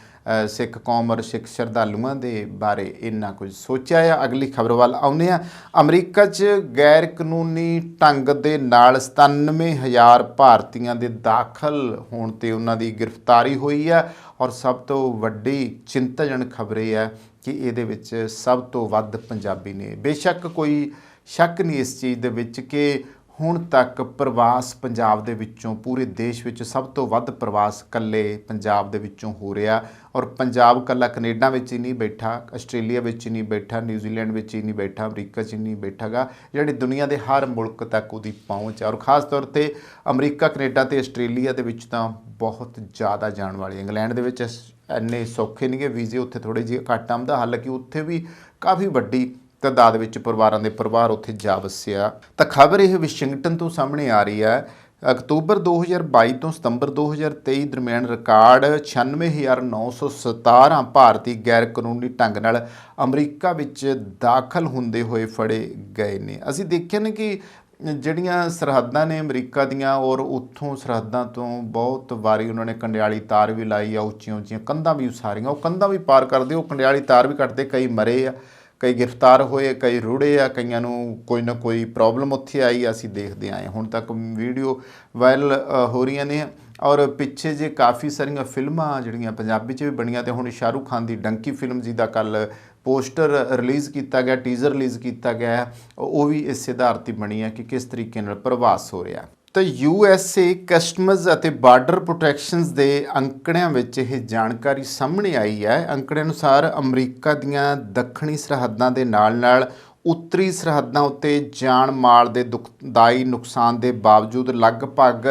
ਸਿੱਖ ਕੌਮ ਔਰ ਸਿੱਖ ਸ਼ਰਧਾਲੂਆਂ ਦੇ ਬਾਰੇ ਇੰਨਾ ਕੁਝ ਸੋਚਿਆ ਆ। ਅਗਲੀ ਖਬਰ ਵੱਲ ਆਉਂਦੇ ਹਾਂ। ਅਮਰੀਕਾ 'ਚ ਗੈਰ ਕਾਨੂੰਨੀ ਢੰਗ ਦੇ ਨਾਲ 97,000 ਭਾਰਤੀਆਂ ਦੇ ਦਾਖਲ ਹੋਣ ਤੇ ਉਹਨਾਂ ਦੀ ਗ੍ਰਿਫਤਾਰੀ ਹੋਈ ਹੈ ਔਰ ਸਭ ਤੋਂ ਵੱਡੀ ਚਿੰਤਾਜਨਕ ਖਬਰ ਇਹ ਹੈ ਕਿ ਇਹਦੇ ਵਿੱਚ ਸਭ ਤੋਂ ਵੱਧ ਪੰਜਾਬੀ ਨੇ। ਬੇਸ਼ੱਕ ਕੋਈ ਸ਼ੱਕ ਨਹੀਂ ਇਸ ਚੀਜ਼ ਦੇ ਵਿੱਚ ਕਿ ਹੁਣ ਤੱਕ ਪ੍ਰਵਾਸ ਪੰਜਾਬ ਦੇ ਵਿੱਚੋਂ ਪੂਰੇ ਦੇਸ਼ ਵਿੱਚ ਸਭ ਤੋਂ ਵੱਧ ਪ੍ਰਵਾਸ ਇਕੱਲੇ ਪੰਜਾਬ ਦੇ ਵਿੱਚੋਂ ਹੋ ਰਿਹਾ ਔਰ ਪੰਜਾਬ ਇਕੱਲਾ ਕੈਨੇਡਾ ਵਿੱਚ ਹੀ ਨਹੀਂ ਬੈਠਾ, ਆਸਟ੍ਰੇਲੀਆ ਵਿੱਚ ਹੀ ਨਹੀਂ ਬੈਠਾ, ਨਿਊਜ਼ੀਲੈਂਡ ਵਿੱਚ ਹੀ ਨਹੀਂ ਬੈਠਾ, ਅਮਰੀਕਾ 'ਚ ਹੀ ਨਹੀਂ ਬੈਠਾ ਗਾ, ਜਿਹੜੀ ਦੁਨੀਆ ਦੇ ਹਰ ਮੁਲਕ ਤੱਕ ਉਹਦੀ ਪਹੁੰਚ ਹੈ। ਔਰ ਖ਼ਾਸ ਤੌਰ 'ਤੇ ਅਮਰੀਕਾ, ਕੈਨੇਡਾ ਅਤੇ ਆਸਟ੍ਰੇਲੀਆ ਦੇ ਵਿੱਚ ਤਾਂ ਬਹੁਤ ਜ਼ਿਆਦਾ ਜਾਣ ਵਾਲੀ। ਇੰਗਲੈਂਡ ਦੇ ਵਿੱਚ ਇੰਨੇ ਸੌਖੇ ਨਹੀਂ ਗੇ ਵੀਜ਼ੇ, ਉੱਥੇ ਥੋੜ੍ਹੇ ਜਿਹੇ ਘੱਟ ਆਮਦਾ, ਹਾਲਾਂਕਿ ਉੱਥੇ ਵੀ ਕਾਫੀ ਵੱਡੀ ਤਾਦਾਦ ਵਿੱਚ ਪਰਿਵਾਰਾਂ ਦੇ ਪਰਿਵਾਰ ਉੱਥੇ ਜਾ ਵਸਿਆ। ਤਾਂ ਖਬਰ ਇਹ ਵਾਸ਼ਿੰਗਟਨ ਤੋਂ ਸਾਹਮਣੇ ਆ ਰਹੀ ਹੈ। ਅਕਤੂਬਰ 2022 ਤੋਂ ਸਤੰਬਰ 2023 ਦਰਮਿਆਨ ਰਿਕਾਰਡ 96,917 ਭਾਰਤੀ ਗੈਰ ਕਾਨੂੰਨੀ ਢੰਗ ਨਾਲ ਅਮਰੀਕਾ ਵਿੱਚ ਦਾਖਲ ਹੁੰਦੇ ਹੋਏ ਫੜੇ ਗਏ ਨੇ। ਅਸੀਂ ਦੇਖਿਆ ਨੇ ਕਿ ਜਿਹੜੀਆਂ ਸਰਹੱਦਾਂ ਨੇ ਅਮਰੀਕਾ ਦੀਆਂ ਔਰ ਉੱਥੋਂ ਸਰਹੱਦਾਂ ਤੋਂ ਬਹੁਤ ਵਾਰੀ ਉਹਨਾਂ ਨੇ ਕੰਡਿਆਲੀ ਤਾਰ ਵੀ ਲਾਈ ਆ, ਉੱਚੀਆਂ ਉੱਚੀਆਂ ਕੰਧਾਂ ਵੀ ਉਸਾਰੀਆਂ, ਉਹ ਕੰਧਾਂ ਵੀ ਪਾਰ ਕਰਦੇ, ਉਹ ਕੰਡਿਆਲੀ ਤਾਰ ਵੀ ਕੱਟਦੇ, ਕਈ ਮਰੇ ਆ, ਕਈ ਗ੍ਰਿਫਤਾਰ ਹੋਏ, ਕਈ ਰੁੜੇ ਆ, ਕਈਆਂ ਨੂੰ ਕੋਈ ਨਾ ਕੋਈ ਪ੍ਰੋਬਲਮ ਉੱਥੇ ਆਈ, ਅਸੀਂ ਦੇਖਦੇ ਆਏ। ਹੁਣ ਤੱਕ ਵੀਡੀਓ ਵਾਇਰਲ ਹੋ ਰਹੀਆਂ ਨੇ। ਔਰ ਪਿੱਛੇ ਜੇ ਕਾफ़ੀ ਸਾਰੀਆਂ ਫਿਲਮਾਂ ਜਿਹੜੀਆਂ ਪੰਜਾਬੀ 'ਚ ਵੀ ਬਣੀਆਂ, ਅਤੇ ਹੁਣ ਸ਼ਾਹਰੁਖ ਖਾਨ ਦੀ ਡੰਕੀ ਫਿਲਮ ਜਿਹਦਾ ਕੱਲ੍ਹ ਪੋਸਟਰ ਰਿਲੀਜ਼ ਕੀਤਾ ਗਿਆ, ਟੀਜ਼ਰ ਰਿਲੀਜ਼ ਕੀਤਾ ਗਿਆ, ਉਹ ਵੀ ਇਸੇ ਆਧਾਰ 'ਤੇ ਬਣੀ ਹੈ ਕਿ ਕਿਸ ਤਰੀਕੇ ਨਾਲ ਪ੍ਰਵਾਸ ਹੋ ਰਿਹਾ। ਤਾਂ USA ਕਸਟਮਜ਼ ਅਤੇ ਬਾਰਡਰ ਪ੍ਰੋਟੈਕਸ਼ਨਸ ਦੇ ਅੰਕੜਿਆਂ ਵਿੱਚ ਇਹ ਜਾਣਕਾਰੀ ਸਾਹਮਣੇ ਆਈ ਹੈ। ਅੰਕੜਿਆਂ ਅਨੁਸਾਰ ਅਮਰੀਕਾ ਦੀਆਂ ਦੱਖਣੀ ਸਰਹੱਦਾਂ ਦੇ ਨਾਲ ਉੱਤਰੀ ਸਰਹੱਦਾਂ ਉੱਤੇ ਜਾਨ ਮਾਲ ਦੇ ਦੁਖਦਾਈ ਨੁਕਸਾਨ ਦੇ ਬਾਵਜੂਦ ਲਗਭਗ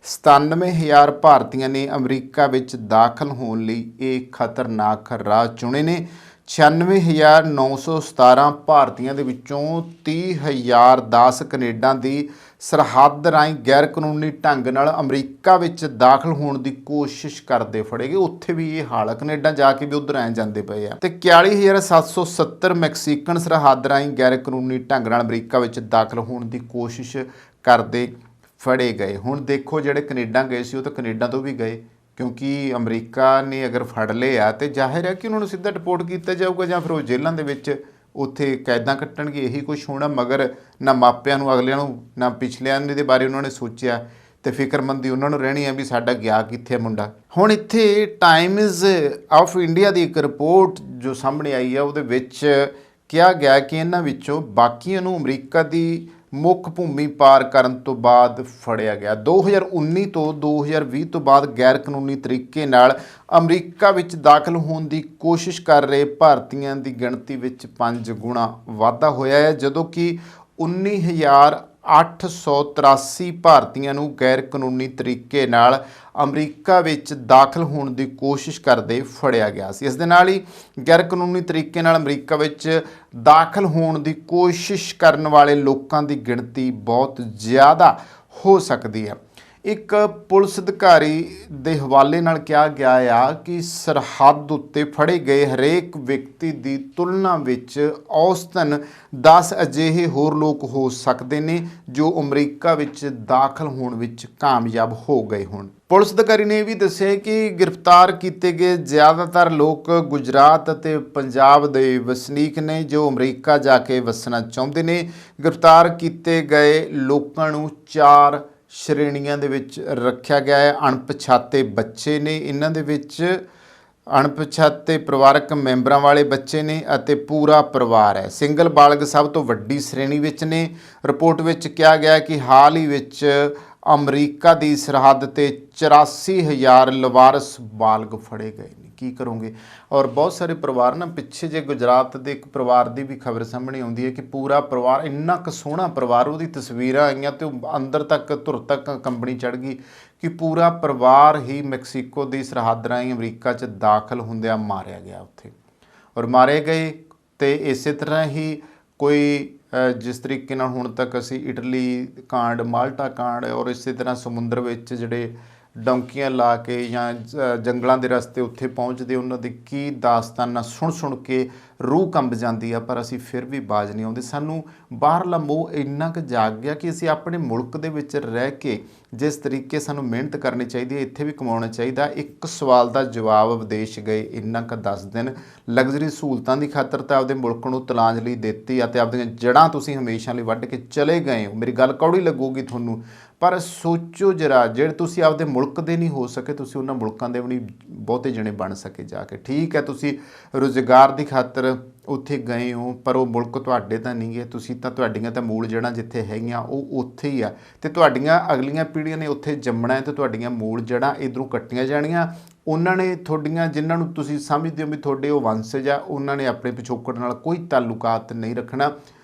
97,000 ਭਾਰਤੀਆਂ ਨੇ ਅਮਰੀਕਾ ਵਿੱਚ ਦਾਖਲ ਹੋਣ ਲਈ ਇਹ ਖਤਰਨਾਕ ਰਾਹ ਚੁਣੇ ਨੇ। 96,917 ਭਾਰਤੀਆਂ ਦੇ ਵਿੱਚੋਂ 30,010 ਕੈਨੇਡਾ ਦੀ ਸਰਹੱਦ ਰਾਹੀਂ ਗੈਰ ਕਾਨੂੰਨੀ ਢੰਗ ਨਾਲ ਅਮਰੀਕਾ ਵਿੱਚ ਦਾਖਲ ਹੋਣ ਦੀ ਕੋਸ਼ਿਸ਼ ਕਰਦੇ ਫੜੇ ਗਏ। ਉੱਥੇ ਵੀ ਇਹ ਹਾਲ, ਕੈਨੇਡਾ ਜਾ ਕੇ ਵੀ ਉੱਧਰ ਐਂ ਜਾਂਦੇ ਪਏ ਆ। ਤੇ 41,770 ਮੈਕਸੀਕਨ ਸਰਹੱਦ ਰਾਹੀਂ ਗੈਰ ਕਾਨੂੰਨੀ ਢੰਗ ਨਾਲ ਅਮਰੀਕਾ ਵਿੱਚ ਦਾਖਲ ਹੋਣ ਦੀ ਕੋਸ਼ਿਸ਼ ਕਰਦੇ ਫੜੇ ਗਏ। ਹੁਣ ਦੇਖੋ, ਜਿਹੜੇ ਕੈਨੇਡਾ ਗਏ ਸੀ ਉਹ ਤਾਂ ਕੈਨੇਡਾ ਤੋਂ ਵੀ ਗਏ, ਕਿਉਂਕਿ ਅਮਰੀਕਾ ਨੇ ਅਗਰ ਫੜ ਲਏ ਆ ਤਾਂ ਜ਼ਾਹਿਰ ਹੈ ਕਿ ਉਹਨਾਂ ਨੂੰ ਸਿੱਧਾ ਡਿਪੋਰਟ ਕੀਤਾ ਜਾਊਗਾ, ਜਾਂ ਫਿਰ ਉਹ ਜੇਲ੍ਹਾਂ ਦੇ ਵਿੱਚ ਉੱਥੇ ਕੈਦਾਂ ਕੱਟਣਗੇ। ਇਹੀ ਕੁਛ ਹੋਣਾ। ਮਗਰ ਨਾ ਮਾਪਿਆਂ ਨੂੰ, ਅਗਲਿਆਂ ਨੂੰ, ਨਾ ਪਿਛਲਿਆਂ ਦੇ ਬਾਰੇ ਉਹਨਾਂ ਨੇ ਸੋਚਿਆ, ਤੇ ਫਿਕਰਮੰਦੀ ਉਹਨਾਂ ਨੂੰ ਰਹਿਣੀ ਆ ਵੀ ਸਾਡਾ ਗਿਆ ਕਿੱਥੇ ਮੁੰਡਾ। ਹੁਣ ਇੱਥੇ ਟਾਈਮਜ਼ ਆਫ ਇੰਡੀਆ ਦੀ ਇੱਕ ਰਿਪੋਰਟ ਜੋ ਸਾਹਮਣੇ ਆਈ ਆ, ਉਹਦੇ ਵਿੱਚ ਕਿਹਾ ਗਿਆ ਕਿ ਇਹਨਾਂ ਵਿੱਚੋਂ ਬਾਕੀਆਂ ਨੂੰ ਅਮਰੀਕਾ ਦੀ ਮੁੱਖ ਭੂਮੀ ਪਾਰ ਕਰਨ ਤੋਂ ਬਾਅਦ ਫੜਿਆ ਗਿਆ। 2019 ਤੋਂ 2020 ਤੋਂ ਬਾਅਦ ਗੈਰ ਕਾਨੂੰਨੀ ਤਰੀਕੇ ਨਾਲ ਅਮਰੀਕਾ ਵਿੱਚ ਦਾਖਲ ਹੋਣ ਦੀ ਕੋਸ਼ਿਸ਼ ਕਰ ਰਹੇ ਭਾਰਤੀਆਂ ਦੀ ਗਿਣਤੀ ਵਿੱਚ 5 ਗੁਣਾ ਵਾਧਾ ਹੋਇਆ ਹੈ, ਜਦੋਂ ਕਿ 19,883 ਭਾਰਤੀਆਂ ਨੂੰ ਗੈਰ ਕਾਨੂੰਨੀ ਤਰੀਕੇ ਨਾਲ ਅਮਰੀਕਾ ਵਿੱਚ ਦਾਖਲ ਹੋਣ ਦੀ ਕੋਸ਼ਿਸ਼ ਕਰਦੇ ਫੜਿਆ ਗਿਆ ਸੀ। ਇਸ ਦੇ ਨਾਲ ਹੀ ਗੈਰ ਕਾਨੂੰਨੀ ਤਰੀਕੇ ਨਾਲ ਅਮਰੀਕਾ ਵਿੱਚ ਦਾਖਲ ਹੋਣ ਦੀ ਕੋਸ਼ਿਸ਼ ਕਰਨ ਵਾਲੇ ਲੋਕਾਂ ਦੀ ਗਿਣਤੀ ਬਹੁਤ ਜ਼ਿਆਦਾ ਹੋ ਸਕਦੀ ਹੈ। ਇੱਕ ਪੁਲਿਸ ਅਧਿਕਾਰੀ ਦੇ ਹਵਾਲੇ ਨਾਲ ਕਿਹਾ ਗਿਆ ਆ ਕਿ ਸਰਹੱਦ ਉੱਤੇ ਫੜੇ ਗਏ ਹਰੇਕ ਵਿਅਕਤੀ ਦੀ ਤੁਲਨਾ ਵਿੱਚ ਔਸਤਨ 10 ਅਜਿਹੇ ਹੋਰ ਲੋਕ ਹੋ ਸਕਦੇ ਨੇ ਜੋ ਅਮਰੀਕਾ ਵਿੱਚ ਦਾਖਲ ਹੋਣ ਵਿੱਚ ਕਾਮਯਾਬ ਹੋ ਗਏ ਹੋਣ। ਪੁਲਿਸ ਅਧਿਕਾਰੀ ਨੇ ਇਹ ਵੀ ਦੱਸਿਆ ਕਿ ਗ੍ਰਿਫਤਾਰ ਕੀਤੇ ਗਏ ਜ਼ਿਆਦਾਤਰ ਲੋਕ ਗੁਜਰਾਤ ਅਤੇ ਪੰਜਾਬ ਦੇ ਵਸਨੀਕ ਨੇ ਜੋ ਅਮਰੀਕਾ ਜਾ ਕੇ ਵਸਣਾ ਚਾਹੁੰਦੇ ਨੇ। ਗ੍ਰਿਫਤਾਰ ਕੀਤੇ ਗਏ ਲੋਕਾਂ ਨੂੰ 4 ਸ਼੍ਰੇਣੀਆਂ ਦੇ ਵਿੱਚ ਰੱਖਿਆ ਗਿਆ ਹੈ। ਅਣਪਛਾਤੇ ਬੱਚੇ ਨੇ, ਇਹਨਾਂ ਦੇ ਵਿੱਚ ਅਣਪਛਾਤੇ ਪਰਿਵਾਰਕ ਮੈਂਬਰਾਂ ਵਾਲੇ ਬੱਚੇ ਨੇ ਅਤੇ ਪੂਰਾ ਪਰਿਵਾਰ ਹੈ। ਸਿੰਗਲ ਬਾਲਗ ਸਭ ਤੋਂ ਵੱਡੀ ਸ਼੍ਰੇਣੀ ਵਿੱਚ ਨੇ। ਰਿਪੋਰਟ ਵਿੱਚ ਕਿਹਾ ਗਿਆ ਕਿ ਹਾਲ ਹੀ ਵਿੱਚ ਅਮਰੀਕਾ ਦੀ ਸਰਹੱਦ ਤੇ 84,000 ਲਵਾਰਸ ਬਾਲਗ ਫੜੇ ਗਏ ਨੇ। ਕੀ ਕਰੋਗੇ? ਔਰ ਬਹੁਤ ਸਾਰੇ ਪਰਿਵਾਰ ਨਾ, ਪਿੱਛੇ ਜੇ ਗੁਜਰਾਤ ਦੇ ਇੱਕ ਪਰਿਵਾਰ ਦੀ ਵੀ ਖਬਰ ਸਾਹਮਣੇ ਆਉਂਦੀ ਹੈ ਕਿ ਪੂਰਾ ਪਰਿਵਾਰ, ਇੰਨਾ ਕੁ ਸੋਹਣਾ ਪਰਿਵਾਰ, ਉਹਦੀ ਤਸਵੀਰਾਂ ਆਈਆਂ ਤੇ ਉਹ ਅੰਦਰ ਤੱਕ ਧੁਰ ਤੱਕ ਕੰਬਣੀ ਚੜ੍ਹ ਗਈ ਕਿ ਪੂਰਾ ਪਰਿਵਾਰ ਹੀ ਮੈਕਸੀਕੋ ਦੀ ਸਰਹੱਦ ਰਾਹੀਂ ਅਮਰੀਕਾ 'ਚ ਦਾਖਲ ਹੁੰਦਿਆਂ ਮਾਰਿਆ ਗਿਆ ਉੱਥੇ, ਔਰ ਮਾਰੇ ਗਏ। ਤੇ ਇਸੇ ਤਰ੍ਹਾਂ ਹੀ ਕੋਈ ਜਿਸ ਤਰੀਕੇ ਨਾਲ ਹੁਣ ਤੱਕ ਅਸੀਂ ਇਟਲੀ ਕਾਂਡ, ਮਾਲਟਾ ਕਾਂਡ, ਔਰ ਇਸੇ ਤਰ੍ਹਾਂ ਸਮੁੰਦਰ ਵਿੱਚ ਜਿਹੜੇ ਡੌਂਕੀਆਂ ਲਾ ਕੇ ਜਾਂ ਜੰਗਲਾਂ ਦੇ ਰਸਤੇ ਉੱਥੇ ਪਹੁੰਚਦੇ, ਉਹਨਾਂ ਦੀ ਕੀ ਦਾਸਤਾਨਾਂ ਸੁਣ ਕੇ ਰੂਹ ਕੰਬ ਜਾਂਦੀ ਆ, ਪਰ ਅਸੀਂ ਫਿਰ ਵੀ ਬਾਜ਼ ਨਹੀਂ ਆਉਂਦੇ। ਸਾਨੂੰ ਬਾਹਰਲਾ ਮੋਹ ਇੰਨਾ ਕੁ ਜਾਗ ਗਿਆ ਕਿ ਅਸੀਂ ਆਪਣੇ ਮੁਲਕ ਦੇ ਵਿੱਚ ਰਹਿ ਕੇ ਜਿਸ ਤਰੀਕੇ ਸਾਨੂੰ ਮਿਹਨਤ ਕਰਨੀ ਚਾਹੀਦੀ ਹੈ, ਇੱਥੇ ਵੀ ਕਮਾਉਣਾ ਚਾਹੀਦਾ। ਇੱਕ ਸਵਾਲ ਦਾ ਜਵਾਬ, ਵਿਦੇਸ਼ ਗਏ ਇੰਨਾ ਕੁ 10 ਦਿਨ ਲਗਜ਼ਰੀ ਸਹੂਲਤਾਂ ਦੀ ਖਾਤਰ ਤਾਂ ਆਪਦੇ ਮੁਲਕ ਨੂੰ ਤਲਾਂਜਲੀ ਦਿੱਤੀ ਅਤੇ ਆਪਦੀਆਂ ਜੜ੍ਹਾਂ ਤੁਸੀਂ ਹਮੇਸ਼ਾ ਲਈ ਵੱਢ ਕੇ ਚਲੇ ਗਏ ਹੋ। ਮੇਰੀ ਗੱਲ ਕੌੜੀ ਲੱਗੂਗੀ ਤੁਹਾਨੂੰ, ਪਰ ਸੋਚੋ ਜਰਾ, ਜਿਹੜੇ ਤੁਸੀਂ ਆਪਦੇ ਮੁਲਕ ਦੇ ਨਹੀਂ ਹੋ ਸਕੇ, ਤੁਸੀਂ ਉਹਨਾਂ ਮੁਲਕਾਂ ਦੇ ਵੀ ਨਹੀਂ ਬਹੁਤੇ ਜਣੇ ਬਣ ਸਕੇ ਜਾ ਕੇ। ਠੀਕ ਹੈ, ਤੁਸੀਂ ਰੁਜ਼ਗਾਰ ਦੀ ਖਾਤਰ ਉੱਥੇ ਗਏ ਹੋ, ਪਰ ਉਹ ਮੁਲਕ ਤੁਹਾਡੇ ਤਾਂ ਨਹੀਂ ਗਏ। ਤੁਸੀਂ ਤਾਂ, ਤੁਹਾਡੀਆਂ ਤਾਂ ਮੂਲ ਜੜ੍ਹਾਂ ਜਿੱਥੇ ਹੈਗੀਆਂ ਉਹ ਉੱਥੇ ਹੀ ਆ, ਅਤੇ ਤੁਹਾਡੀਆਂ ਅਗਲੀਆਂ ਪੀੜ੍ਹੀਆਂ ਨੇ ਉੱਥੇ ਜੰਮਣਾ ਹੈ, ਅਤੇ ਤੁਹਾਡੀਆਂ ਮੂਲ ਜੜ੍ਹਾਂ ਇੱਧਰੋਂ ਕੱਟੀਆਂ ਜਾਣੀਆਂ। ਉਹਨਾਂ ਨੇ ਤੁਹਾਡੀਆਂ, ਜਿਨ੍ਹਾਂ ਨੂੰ ਤੁਸੀਂ ਸਮਝਦੇ ਹੋ ਵੀ ਤੁਹਾਡੇ ਉਹ ਵੰਸ਼ਜ ਆ, ਉਹਨਾਂ ਨੇ ਆਪਣੇ ਪਿਛੋਕੜ ਨਾਲ ਕੋਈ ਤਾਲੁਕਾਤ ਨਹੀਂ ਰੱਖਣਾ।